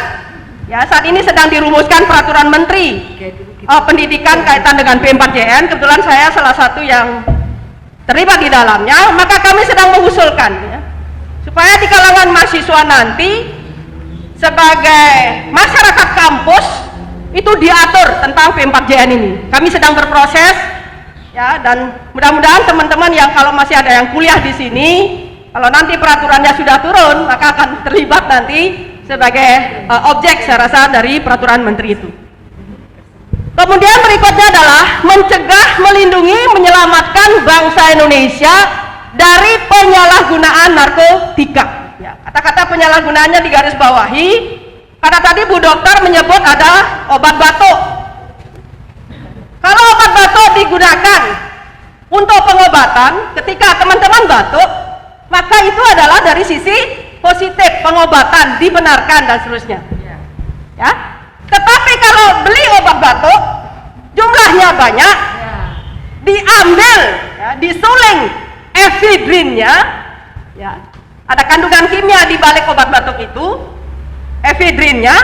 ya, saat ini sedang dirumuskan peraturan Menteri Pendidikan kaitan dengan P4JN. Kebetulan saya salah satu yang terlibat di dalamnya, maka kami sedang mengusulkan, ya, supaya di kalangan mahasiswa nanti sebagai masyarakat kampus itu diatur tentang P4JN ini. Kami sedang berproses, ya, dan mudah-mudahan teman-teman yang kalau masih ada yang kuliah di sini, kalau nanti peraturannya sudah turun, maka akan terlibat nanti sebagai objek saya rasa dari peraturan menteri itu. Kemudian berikutnya adalah mencegah, melindungi, menyelamatkan bangsa Indonesia dari penyalahgunaan narkotika. Ya, kata-kata penyalahgunaannya digarisbawahi, karena tadi Bu Dokter menyebut ada obat batuk. Kalau obat batuk digunakan untuk pengobatan, ketika teman-teman batuk, maka itu adalah dari sisi positif, pengobatan, dibenarkan dan seterusnya. Ya. Tetapi kalau beli obat batuk, jumlahnya banyak, diambil, ya, disuling efedrinnya, ya, ada kandungan kimia di balik obat batuk itu, efedrinnya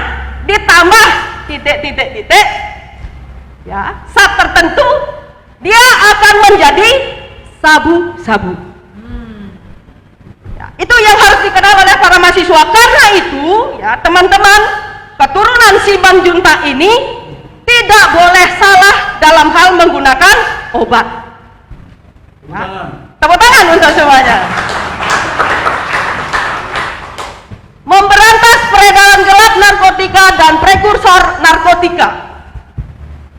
ditambah titik-titik-titik, ya, saat tertentu dia akan menjadi sabu-sabu. Ya, itu yang harus dikenal oleh para mahasiswa. Karena itu, ya, teman-teman, keturunan Simanjuntak ini tidak boleh salah dalam hal menggunakan obat. Ya. Tepuk tangan untuk semuanya. Memberantas peredaran gelap narkotika dan prekursor narkotika.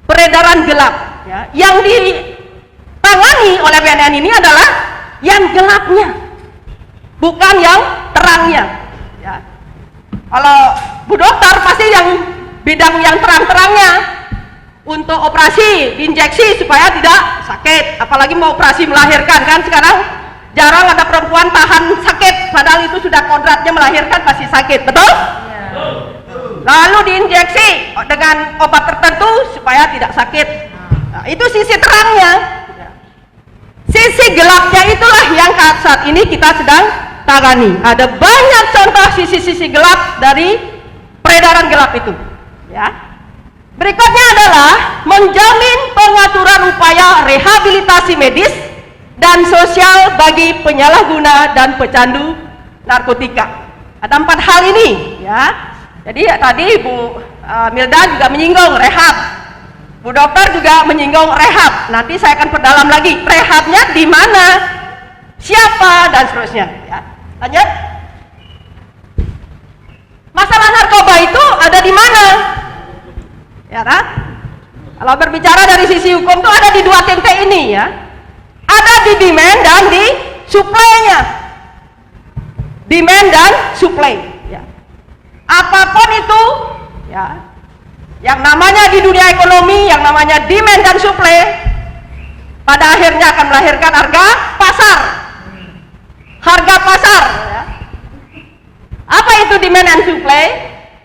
Peredaran gelap, ya, yang ditangani oleh BNN ini adalah yang gelapnya, bukan yang terangnya. Ya. Kalau Bu Dokter pasti yang bidang yang terang-terangnya, untuk operasi, injeksi supaya tidak sakit, apalagi mau operasi melahirkan, kan sekarang jarang ada perempuan tahan sakit, padahal itu sudah kodratnya melahirkan pasti sakit, betul? Lalu diinjeksi dengan obat tertentu supaya tidak sakit. Nah, itu sisi terangnya. Sisi gelapnya itulah yang saat ini kita sedang tangani. Ada banyak contoh sisi-sisi gelap dari peredaran gelap itu, ya. Berikutnya adalah menjamin pengaturan upaya rehabilitasi medis dan sosial bagi penyalahguna dan pecandu narkotika. Ada 4 hal ini, ya. Jadi tadi Bu Milda juga menyinggung rehab, Bu Dokter juga menyinggung rehab. Nanti saya akan perdalam lagi rehabnya di mana, siapa dan seterusnya. Ya. Lanjut. Masalah narkoba itu ada di mana? Ya kan? Kalau berbicara dari sisi hukum itu ada di 2 titik ini, ya. Ada di demand dan di supply-nya. Demand dan supply, ya. Apapun itu, ya, yang namanya di dunia ekonomi, yang namanya demand dan supply, pada akhirnya akan melahirkan harga pasar. Harga pasar, ya. Apa itu demand and supply?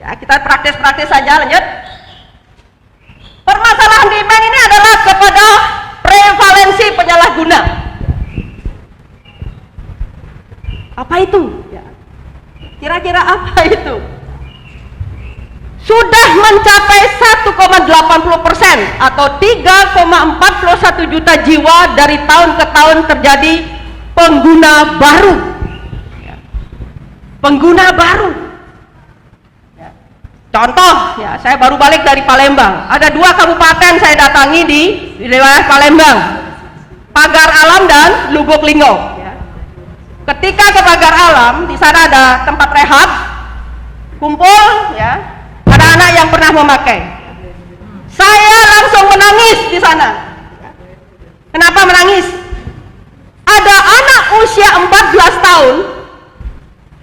Ya, kita praktis-praktis saja, lanjut. Permasalahan demand ini adalah kepada prevalensi penyalahguna. Apa itu? Ya. Kira-kira apa itu? Sudah mencapai 1,80% atau 3,41 juta jiwa dari tahun ke tahun terjadi pengguna baru. Ya. Pengguna baru. Contoh, ya, saya baru balik dari Palembang. Ada 2 kabupaten saya datangi di wilayah Palembang, Pagar Alam dan Lubuk Linggau. Ya. Ketika ke Pagar Alam, di sana ada tempat rehab, kumpul, ya, ada anak yang pernah memakai. Saya langsung menangis di sana. Kenapa menangis? Ada anak usia 14 tahun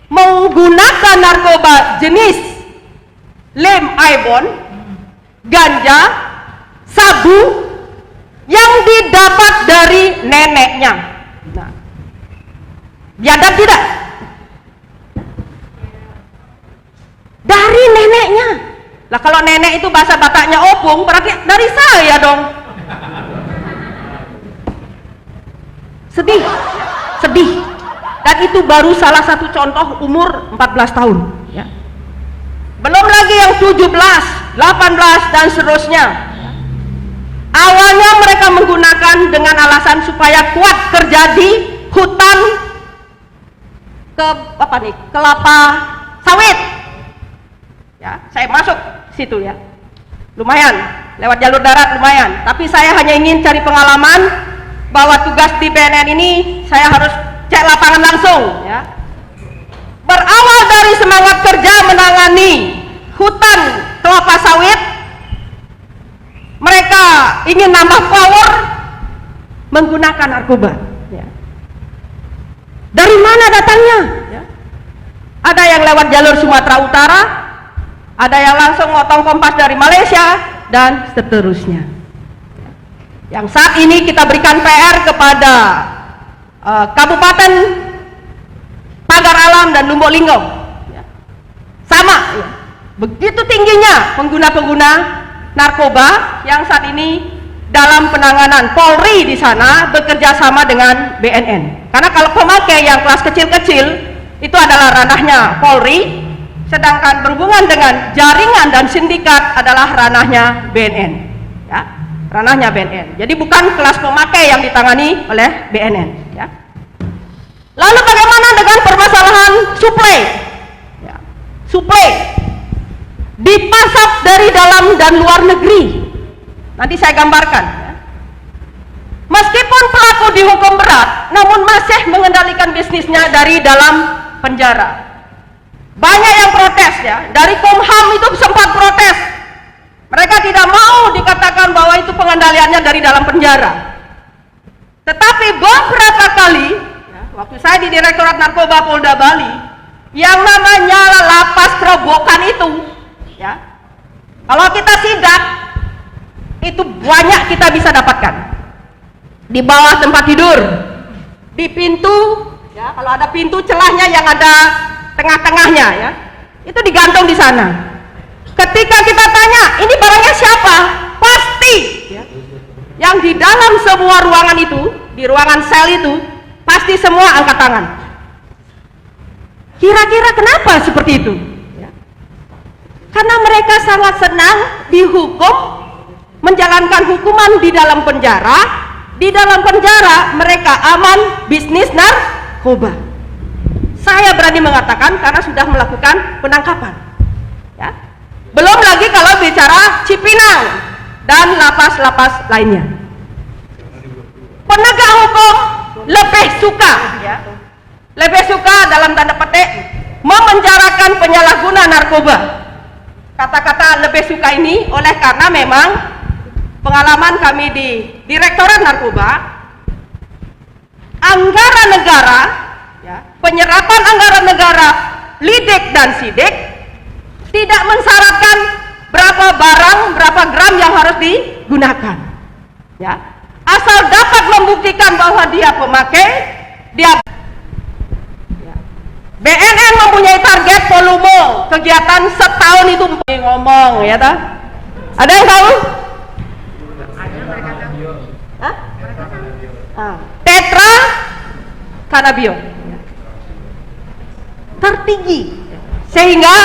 menggunakan narkoba jenis lem ibon, ganja, sabu yang didapat dari neneknya. Nah, biadab tidak? Dari neneknya. Lah kalau nenek itu bahasa Bataknya opung, berarti dari saya dong. Sedih, sedih. Dan itu baru salah satu contoh umur 14 tahun. Ya. Belum lagi yang 17, 18 dan seterusnya. Awalnya mereka menggunakan dengan alasan supaya kuat kerja di hutan kelapa sawit. Ya, saya masuk situ ya. Lumayan, lewat jalur darat lumayan. Tapi saya hanya ingin cari pengalaman bahwa tugas di BNN ini saya harus cek lapangan langsung ya. Berawal dari semangat kerja menangani hutan kelapa sawit, mereka ingin nambah power menggunakan narkoba ya. Dari mana datangnya ya? Ada yang lewat jalur Sumatera Utara, ada yang langsung motong kompas dari Malaysia dan seterusnya. Yang saat ini kita berikan PR kepada Kabupaten Pagar Alam dan Lombok Linggau ya. Sama ya. Begitu tingginya pengguna-pengguna narkoba yang saat ini dalam penanganan Polri di sana bekerja sama dengan BNN. Karena kalau pemakai yang kelas kecil-kecil itu adalah ranahnya Polri, sedangkan berhubungan dengan jaringan dan sindikat adalah ranahnya BNN ya, ranahnya BNN. Jadi bukan kelas pemakai yang ditangani oleh BNN ya. Lalu bagaimana dengan permasalahan suplai ya. Suplai dipasok dari dalam dan luar negeri. Nanti saya gambarkan ya. Meskipun pelaku dihukum berat, namun masih mengendalikan bisnisnya dari dalam penjara. Banyak yang protes ya, dari Komham itu sempat protes. Mereka tidak mau dikatakan bahwa itu pengendaliannya dari dalam penjara. Tetapi beberapa kali ya, waktu saya di Direktorat Narkoba Polda Bali, yang namanya lapas Kerobokan itu ya, kalau kita sidak itu banyak kita bisa dapatkan di bawah tempat tidur, di pintu ya, kalau ada pintu celahnya yang ada tengah-tengahnya ya, itu digantung di sana. Ketika kita tanya ini barangnya siapa, pasti ya, yang di dalam semua ruangan itu, di ruangan sel itu pasti semua angkat tangan. Kira-kira kenapa seperti itu ya? Karena mereka sangat senang dihukum, menjalankan hukuman di dalam penjara. Di dalam penjara mereka aman bisnis narkoba. Saya berani mengatakan karena sudah melakukan penangkapan ya. Belum lagi kalau bicara Cipinang dan lapas-lapas lainnya. Penegak hukum lebih suka ya, lebih suka dalam tanda petik memenjarakan penyalahguna narkoba. Kata-kata lebih suka ini oleh karena memang pengalaman kami di Direktorat Narkoba, anggaran negara ya, penyerapan anggaran negara lidik dan sidik tidak mensyaratkan berapa barang, berapa gram yang harus digunakan ya, asal dapat membuktikan bahwa dia pemakai, dia ya. BNN mempunyai target volume kegiatan setahun itu ngomong ya ta? Ada yang tahu? Tetra Kanabio tertinggi, sehingga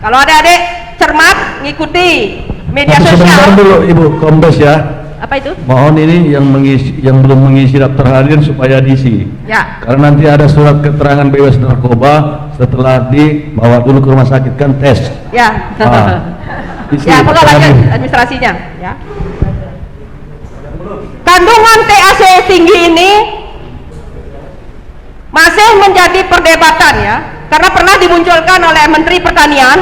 kalau adik-adik cermat ngikuti media Sebentar sosial. dulu Ibu Kombes ya. Apa itu? Mohon ini yang belum mengisi daftar hadirin supaya diisi. Ya. Karena nanti ada surat keterangan bebas narkoba setelah dibawa dulu ke rumah sakit kan tes. Ya. Isi Ya, kalau daftar lanjut hadirin. administrasinya ya. Kandungan THC tinggi ini masih menjadi perdebatan ya, karena pernah dimunculkan oleh Menteri Pertanian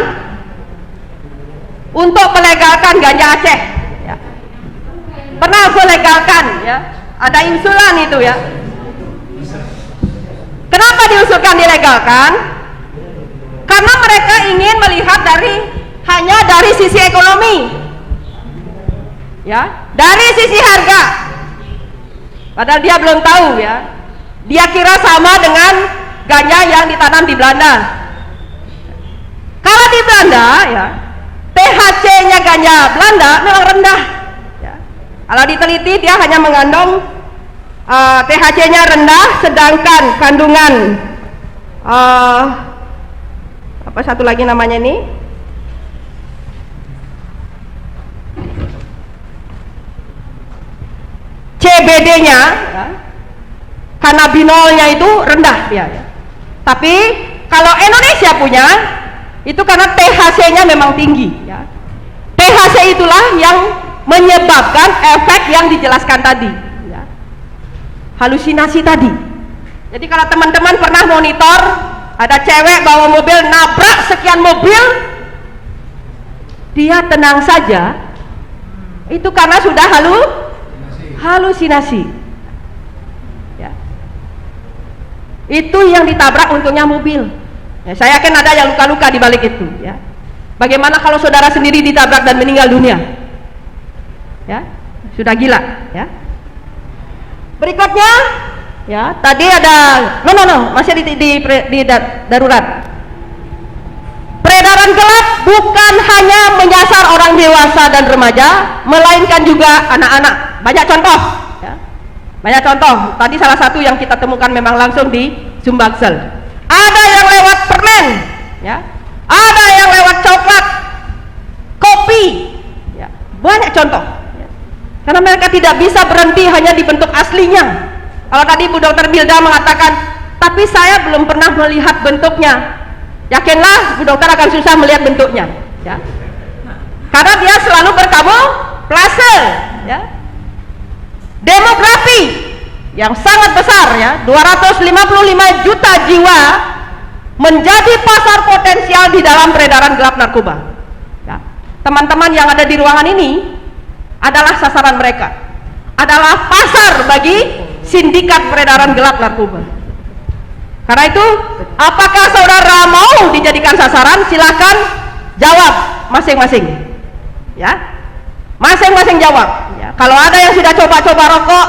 untuk melegalkan ganja Aceh ya. Pernah melegalkan ya, ada usulan itu ya. Kenapa diusulkan dilegalkan? Karena mereka ingin melihat hanya dari sisi ekonomi ya, dari sisi harga. Padahal dia belum tahu ya, dia kira sama dengan ganja yang ditanam di Belanda. Kalau di Belanda ya, THC-nya ganja Belanda memang rendah. Ya. Kalau diteliti dia hanya mengandung THC-nya rendah, sedangkan kandungan apa satu lagi namanya ini, CBD-nya, ya, kanabinolnya itu rendah ya. Tapi kalau Indonesia punya itu karena THC-nya memang tinggi. Ya. THC itulah yang menyebabkan efek yang dijelaskan tadi. Ya. Halusinasi tadi. Jadi kalau teman-teman pernah monitor ada cewek bawa mobil nabrak sekian mobil, dia tenang saja, itu karena sudah halusinasi. Ya. Itu yang ditabrak untungnya mobil. Ya, saya yakin ada yang luka-luka di balik itu. Ya. Bagaimana kalau saudara sendiri ditabrak dan meninggal dunia? Ya, sudah gila. Ya. Berikutnya, ya tadi ada masih di darurat. Peredaran gelap bukan hanya menyasar orang dewasa dan remaja, melainkan juga anak-anak. Banyak contoh. Ya. Banyak contoh. Tadi salah satu yang kita temukan memang langsung di Sumbaksel. Ada yang lewat permen, ya. Ada yang lewat coklat, kopi, ya. Banyak contoh. Ya. Karena mereka tidak bisa berhenti hanya di bentuk aslinya. Kalau tadi Bu Dr. Bilda mengatakan, tapi saya belum pernah melihat bentuknya. Yakinlah Bu Dokter akan susah melihat bentuknya. Ya. Karena dia selalu berkamuflase. Ya. Demografi yang sangat besar, ya, 255 juta jiwa menjadi pasar potensial di dalam peredaran gelap narkoba. Ya. Teman-teman yang ada di ruangan ini adalah sasaran mereka, adalah pasar bagi sindikat peredaran gelap narkoba. Karena itu, apakah saudara mau dijadikan sasaran? Silakan jawab masing-masing. Ya, masing-masing jawab. Ya. Kalau ada yang sudah coba-coba rokok,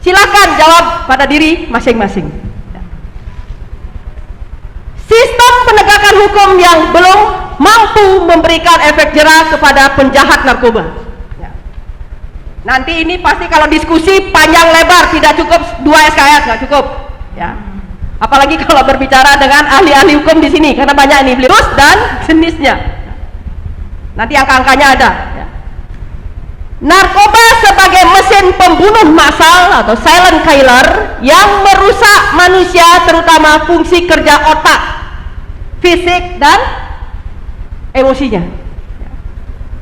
silakan jawab pada diri masing-masing. Ya. Sistem penegakan hukum yang belum mampu memberikan efek jera kepada penjahat narkoba. Ya. Nanti ini pasti kalau diskusi panjang lebar, tidak cukup 2 SKS, nggak cukup. Ya. Apalagi kalau berbicara dengan ahli-ahli hukum di sini, karena banyak ini virus dan jenisnya. Nanti angka-angkanya ada. Ya. Narkoba sebagai mesin pembunuh massal atau silent killer yang merusak manusia, terutama fungsi kerja otak, fisik dan emosinya. Ya.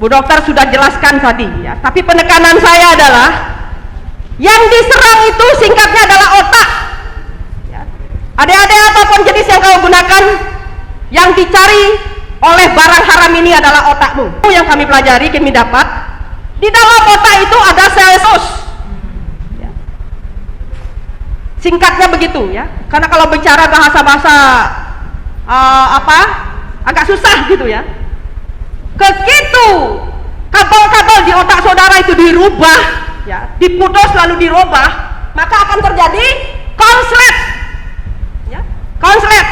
Bu Dokter sudah jelaskan tadi. Ya. Tapi penekanan saya adalah yang diserang itu singkatnya adalah otak. Adik-adik apapun jenis yang kau gunakan, yang dicari oleh barang haram ini adalah otakmu. Yang kami pelajari, kami dapat di dalam otak itu ada sel sus. Ya. Singkatnya begitu, ya. Karena kalau bicara bahasa-bahasa agak susah gitu, ya. Begitu kabel-kabel di otak saudara itu dirubah, ya, diputus lalu dirubah, maka akan terjadi konslet. Konslet,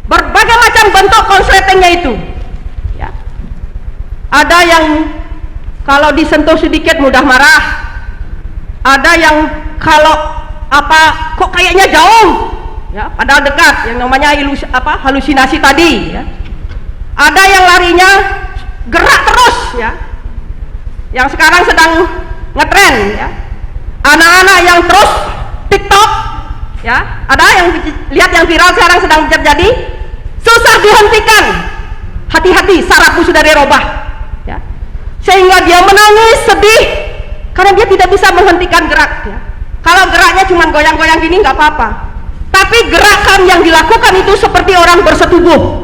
berbagai macam bentuk konsletingnya itu. Ya. Ada yang kalau disentuh sedikit mudah marah, ada yang kalau kok kayaknya jauh, ya, padahal dekat, yang namanya halusinasi tadi. Ya. Ada yang larinya gerak terus, ya, yang sekarang sedang ngetren, ya. Anak-anak yang terus TikTok. Ya, ada yang lihat yang viral sekarang sedang terjadi, susah dihentikan. Hati-hati, sarafmu sudah dirubah. Ya. Sehingga dia menangis, sedih, karena dia tidak bisa menghentikan gerak. Ya. Kalau geraknya cuma goyang-goyang gini nggak apa-apa, tapi gerakan yang dilakukan itu seperti orang bersetubuh.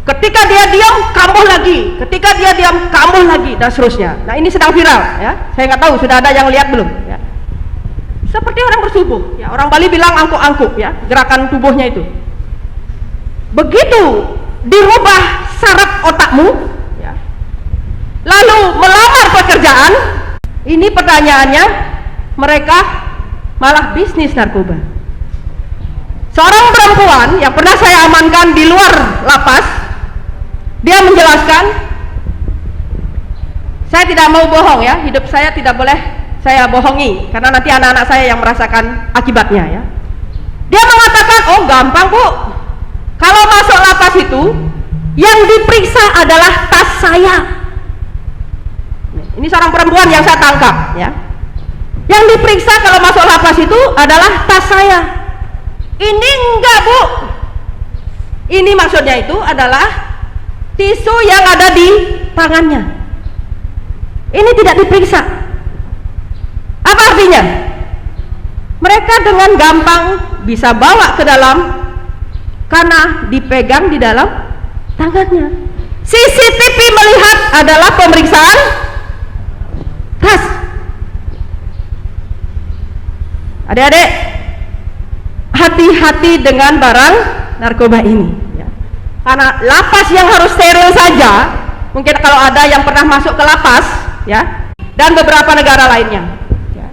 Ketika dia diam, kambuh lagi. Ketika dia diam, kambuh lagi, dan seterusnya. Nah, ini sedang viral. Ya. Saya nggak tahu sudah ada yang lihat belum. Ya. Seperti orang bersubuh, ya, orang Bali bilang angkuk-angkuk, ya, gerakan tubuhnya itu. Begitu dirubah saraf otakmu, ya, lalu melamar pekerjaan, ini pertanyaannya, mereka malah bisnis narkoba. seorang perempuan yang pernah saya amankan di luar lapas, dia menjelaskan, saya tidak mau bohong ya, hidup saya tidak boleh saya bohongi, karena nanti anak-anak saya yang merasakan akibatnya ya. Dia mengatakan, oh gampang Bu, kalau masuk lapas itu yang diperiksa adalah tas saya. Ini seorang perempuan yang saya tangkap ya. Yang diperiksa kalau masuk lapas itu adalah tas saya. Ini enggak Bu, ini maksudnya itu adalah tisu yang ada di tangannya. Ini tidak diperiksa. Apa artinya? Mereka dengan gampang bisa bawa ke dalam karena dipegang di dalam tangannya. CCTV melihat adalah pemeriksaan tas. Adik-adik, hati-hati dengan barang narkoba ini ya. Karena lapas yang harus steril saja, mungkin kalau ada yang pernah masuk ke lapas ya, dan beberapa negara lainnya ya.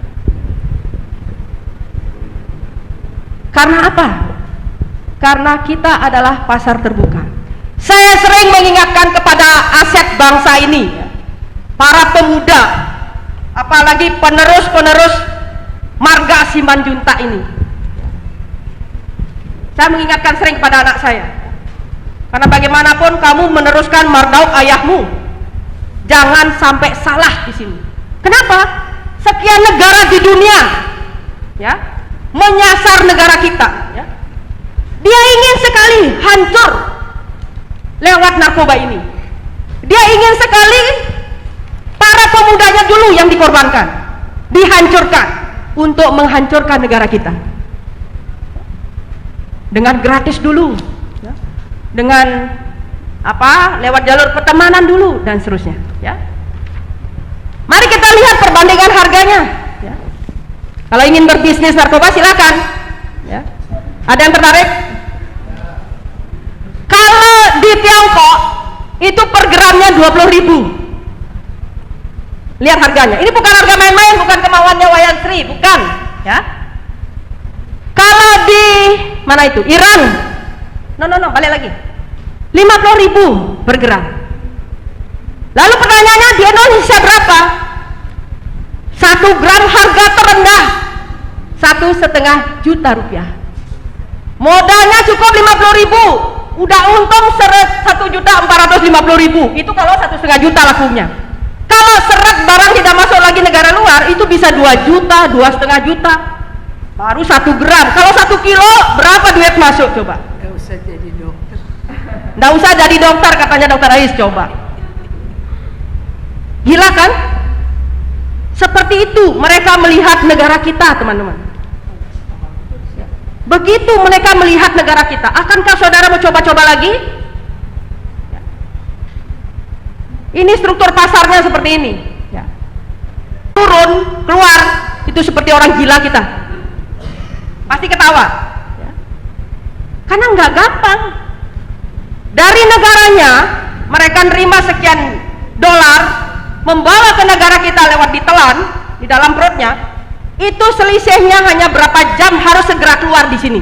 Karena apa? Karena kita adalah pasar terbuka. Saya sering mengingatkan kepada aset bangsa ini ya, para pemuda, apalagi penerus-penerus marga Simanjuntak ini. Saya mengingatkan sering kepada anak saya, karena bagaimanapun kamu meneruskan mardauk ayahmu, jangan sampai salah di sini. Kenapa? Sekian negara di dunia ya menyasar negara kita ya. Dia ingin sekali hancur lewat narkoba ini. Dia ingin sekali para pemudanya dulu yang dikorbankan, dihancurkan untuk menghancurkan negara kita dengan gratis dulu ya. Dengan apa, lewat jalur pertemanan dulu dan seterusnya ya. Mari kita lihat perbandingan harganya ya. Kalau ingin berbisnis narkoba silakan ya. Ada yang tertarik? Kalau di Tiongkok itu per gramnya 20.000. Lihat harganya. Ini bukan harga main-main, bukan kemauannya Wayan Sri, bukan ya. Kalau di mana itu? Iran. No, balik lagi. 50.000 per gram. Lalu pertanyaannya, di Indonesia berapa? 1 gram harga terendah 1,5 juta rupiah. Modalnya cukup 50.000, udah untung 1.450.000. Itu kalau 1,5 juta lakunya. Kalau seret barang tidak masuk lagi negara luar, itu bisa 2 juta, 2,5 juta. Baru 1 gram. Kalau 1 kilo, berapa duit masuk coba? Nggak usah jadi dokter. Nggak usah jadi dokter, katanya dokter Ais, coba. Gila kan? Seperti itu mereka melihat negara kita, teman-teman. Begitu mereka melihat negara kita. Akankah saudara mau coba-coba lagi? Ini struktur pasarnya seperti ini ya. Turun, keluar, itu seperti orang gila kita. Pasti ketawa ya. Karena nggak gampang. Dari negaranya mereka nerima sekian dolar, membawa ke negara kita lewat ditelan di dalam perutnya. Itu selisihnya hanya berapa jam, harus segera keluar di sini.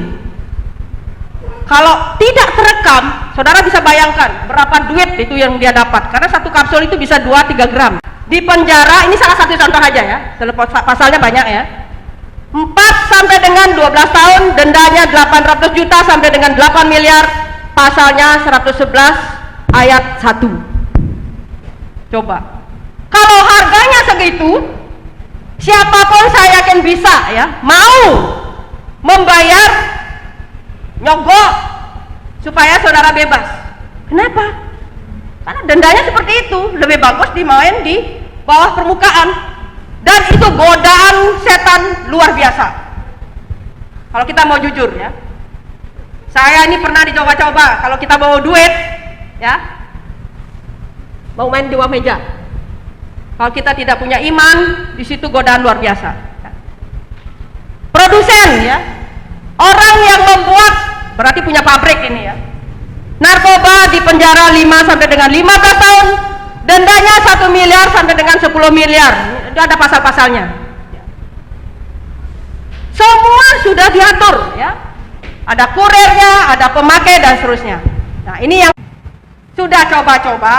Kalau tidak terekam, saudara bisa bayangkan berapa duit itu yang dia dapat, karena satu kapsul itu bisa 2-3 gram. Di penjara, ini salah satu contoh aja ya, pasalnya banyak ya. 4 sampai dengan 12 tahun, dendanya 800 juta sampai dengan 8 miliar, pasalnya 111 ayat 1. Coba. Kalau harganya segitu, siapapun saya yakin bisa ya, mau membayar nyogok supaya saudara bebas. Kenapa? Karena dendanya seperti itu, lebih bagus dimain di bawah permukaan. Dan itu godaan setan luar biasa. Kalau kita mau jujur ya, saya ini pernah dicoba-coba. Kalau kita bawa duit ya, mau main di bawah meja. Kalau kita tidak punya iman, di situ godaan luar biasa. Produsen ya, orang yang membuat, berarti punya pabrik ini ya. Narkoba di penjara 5 sampai dengan 15 tahun, dendanya 1 miliar sampai dengan 10 miliar. Itu ada pasal-pasalnya. Semua sudah diatur ya. ada kurirnya, ada pemakai dan seterusnya. Nah, ini yang sudah coba-coba,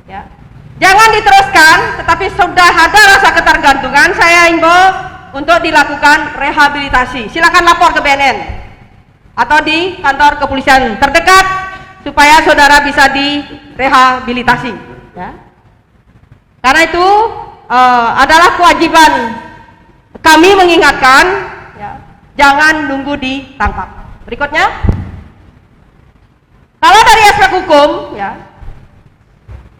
ya. Jangan diteruskan, tetapi sudah ada rasa ketergantungan, saya himbau untuk dilakukan rehabilitasi. Silakan lapor ke BNN atau di kantor kepolisian terdekat supaya saudara bisa direhabilitasi. Ya. Karena itu adalah kewajiban kami mengingatkan, ya, jangan nunggu ditangkap. Berikutnya, kalau dari aspek hukum, ya,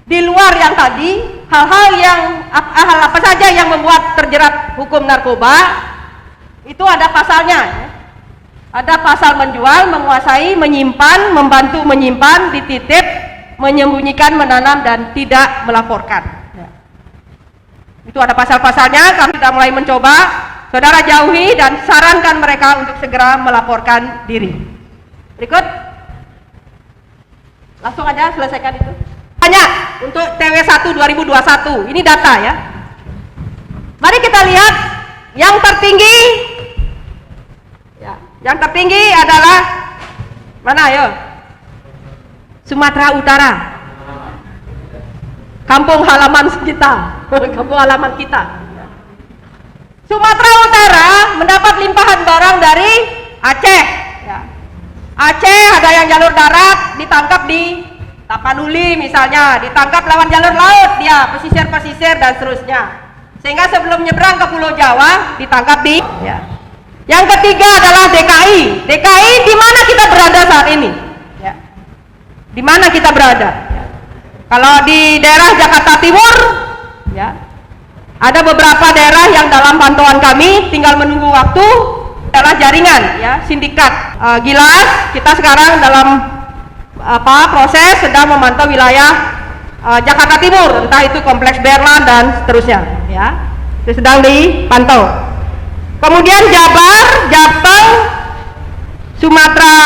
di luar yang tadi, hal-hal yang apa saja yang membuat terjerat hukum narkoba, itu ada pasalnya. Ya. Ada pasal menjual, menguasai, menyimpan, membantu menyimpan, dititip, menyembunyikan, menanam, dan tidak melaporkan. Ya. Itu ada pasal-pasalnya, kami sudah mulai mencoba, saudara jauhi dan sarankan mereka untuk segera melaporkan diri. Berikut. Langsung aja selesaikan itu. Banyak untuk TW1 2021, ini data ya. Mari kita lihat yang tertinggi. Ya, yang tertinggi adalah mana ayo? Sumatera Utara. Kampung halaman kita. Kampung halaman kita. Sumatera Utara mendapat limpahan barang dari Aceh. Ya. Aceh ada yang jalur darat ditangkap di Tapanuli misalnya, ditangkap lawan jalur laut dia, pesisir-pesisir dan seterusnya. Sehingga sebelum nyebrang ke Pulau Jawa ditangkap di. Ya. Yang ketiga adalah DKI. DKI di mana kita berada saat ini? Ya. Di mana kita berada? Ya. Kalau di daerah Jakarta Timur, ya, ada beberapa daerah yang dalam pantauan kami tinggal menunggu waktu adalah jaringan, ya, sindikat. Gilas kita sekarang dalam proses sedang memantau wilayah Jakarta Timur, entah itu kompleks Berlan dan seterusnya, ya, itu sedang dipantau. Kemudian Jabar, Jateng, Sumatera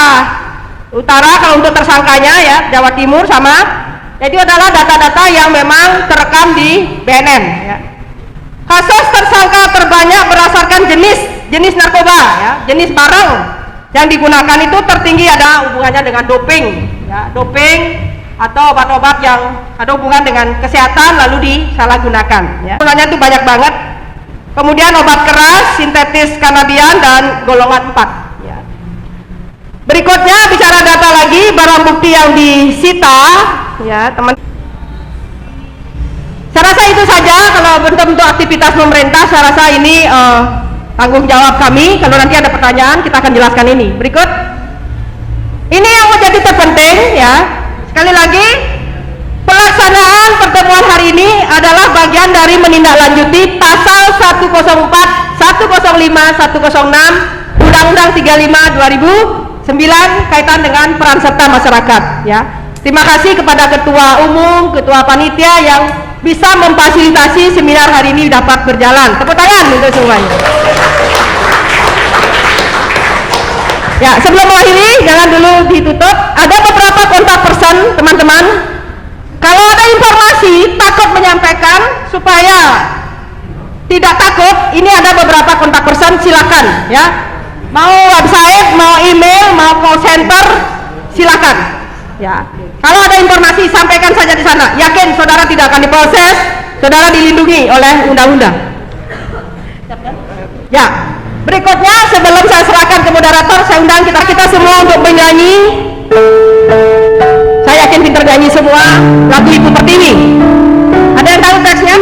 Utara kalau untuk tersangkanya, ya, Jawa Timur sama. Itu adalah data-data yang memang terekam di BNN. Ya. Kasus tersangka terbanyak berdasarkan jenis narkoba, ya, jenis barang yang digunakan itu tertinggi ada hubungannya dengan doping, ya, doping atau obat-obat yang ada hubungan dengan kesehatan lalu disalahgunakan. Ya. Gunanya itu banyak banget. Kemudian obat keras, sintetis kanabian dan golongan 4. Ya. Berikutnya bicara data lagi, barang bukti yang disita, ya teman. Saya rasa itu saja kalau bentuk-bentuk aktivitas pemerintah. Saya rasa ini tanggung jawab kami. Kalau nanti ada pertanyaan kita akan jelaskan ini. Berikut. Ini yang menjadi terpenting, ya. Sekali lagi, pelaksanaan pertemuan hari ini adalah bagian dari menindaklanjuti pasal 104, 105, 106 Undang-Undang 35 2009 kaitan dengan peran serta masyarakat, ya. Terima kasih kepada Ketua Umum, Ketua Panitia yang bisa memfasilitasi seminar hari ini dapat berjalan. Tepuk tangan untuk semuanya. Ya, sebelum mengakhiri, jangan dulu ditutup. Ada beberapa kontak person, teman-teman. Kalau ada informasi takut menyampaikan, supaya tidak takut, ini ada beberapa kontak person, silakan, ya. Mau website, mau email, mau call center, silakan, ya. Kalau ada informasi sampaikan saja di sana. Yakin saudara tidak akan diproses, saudara dilindungi oleh undang-undang. Ya, berikutnya sebelum saya serahkan ke moderator, saya undang kita semua untuk menyanyi. Saya yakin pintar nyanyi semua lagu Ibu Pertiwi. Ada yang tahu teksnya?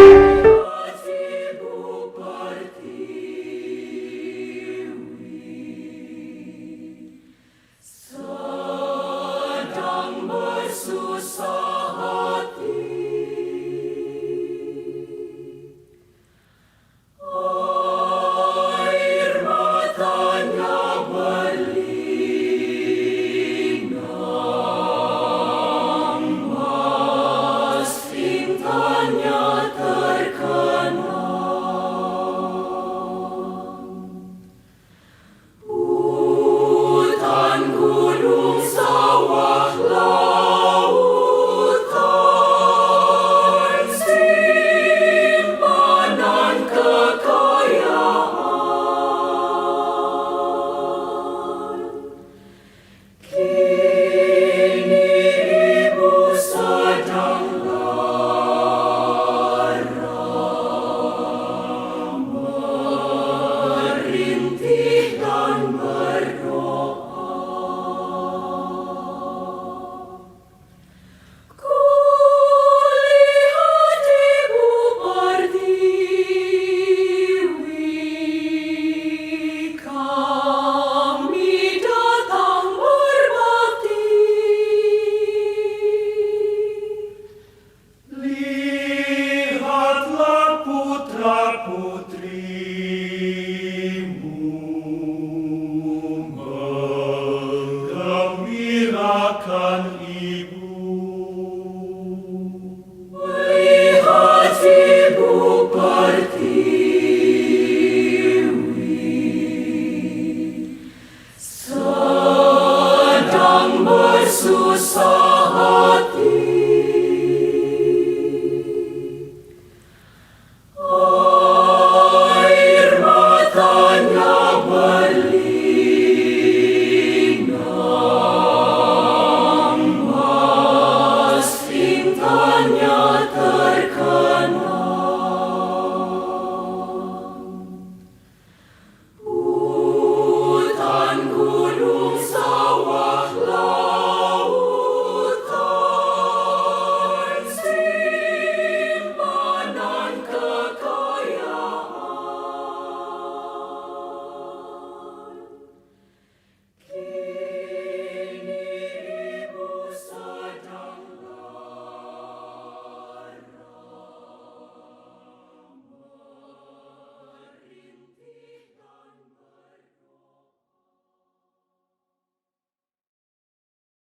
Gunung, sawah, laut, Tuhan Ibu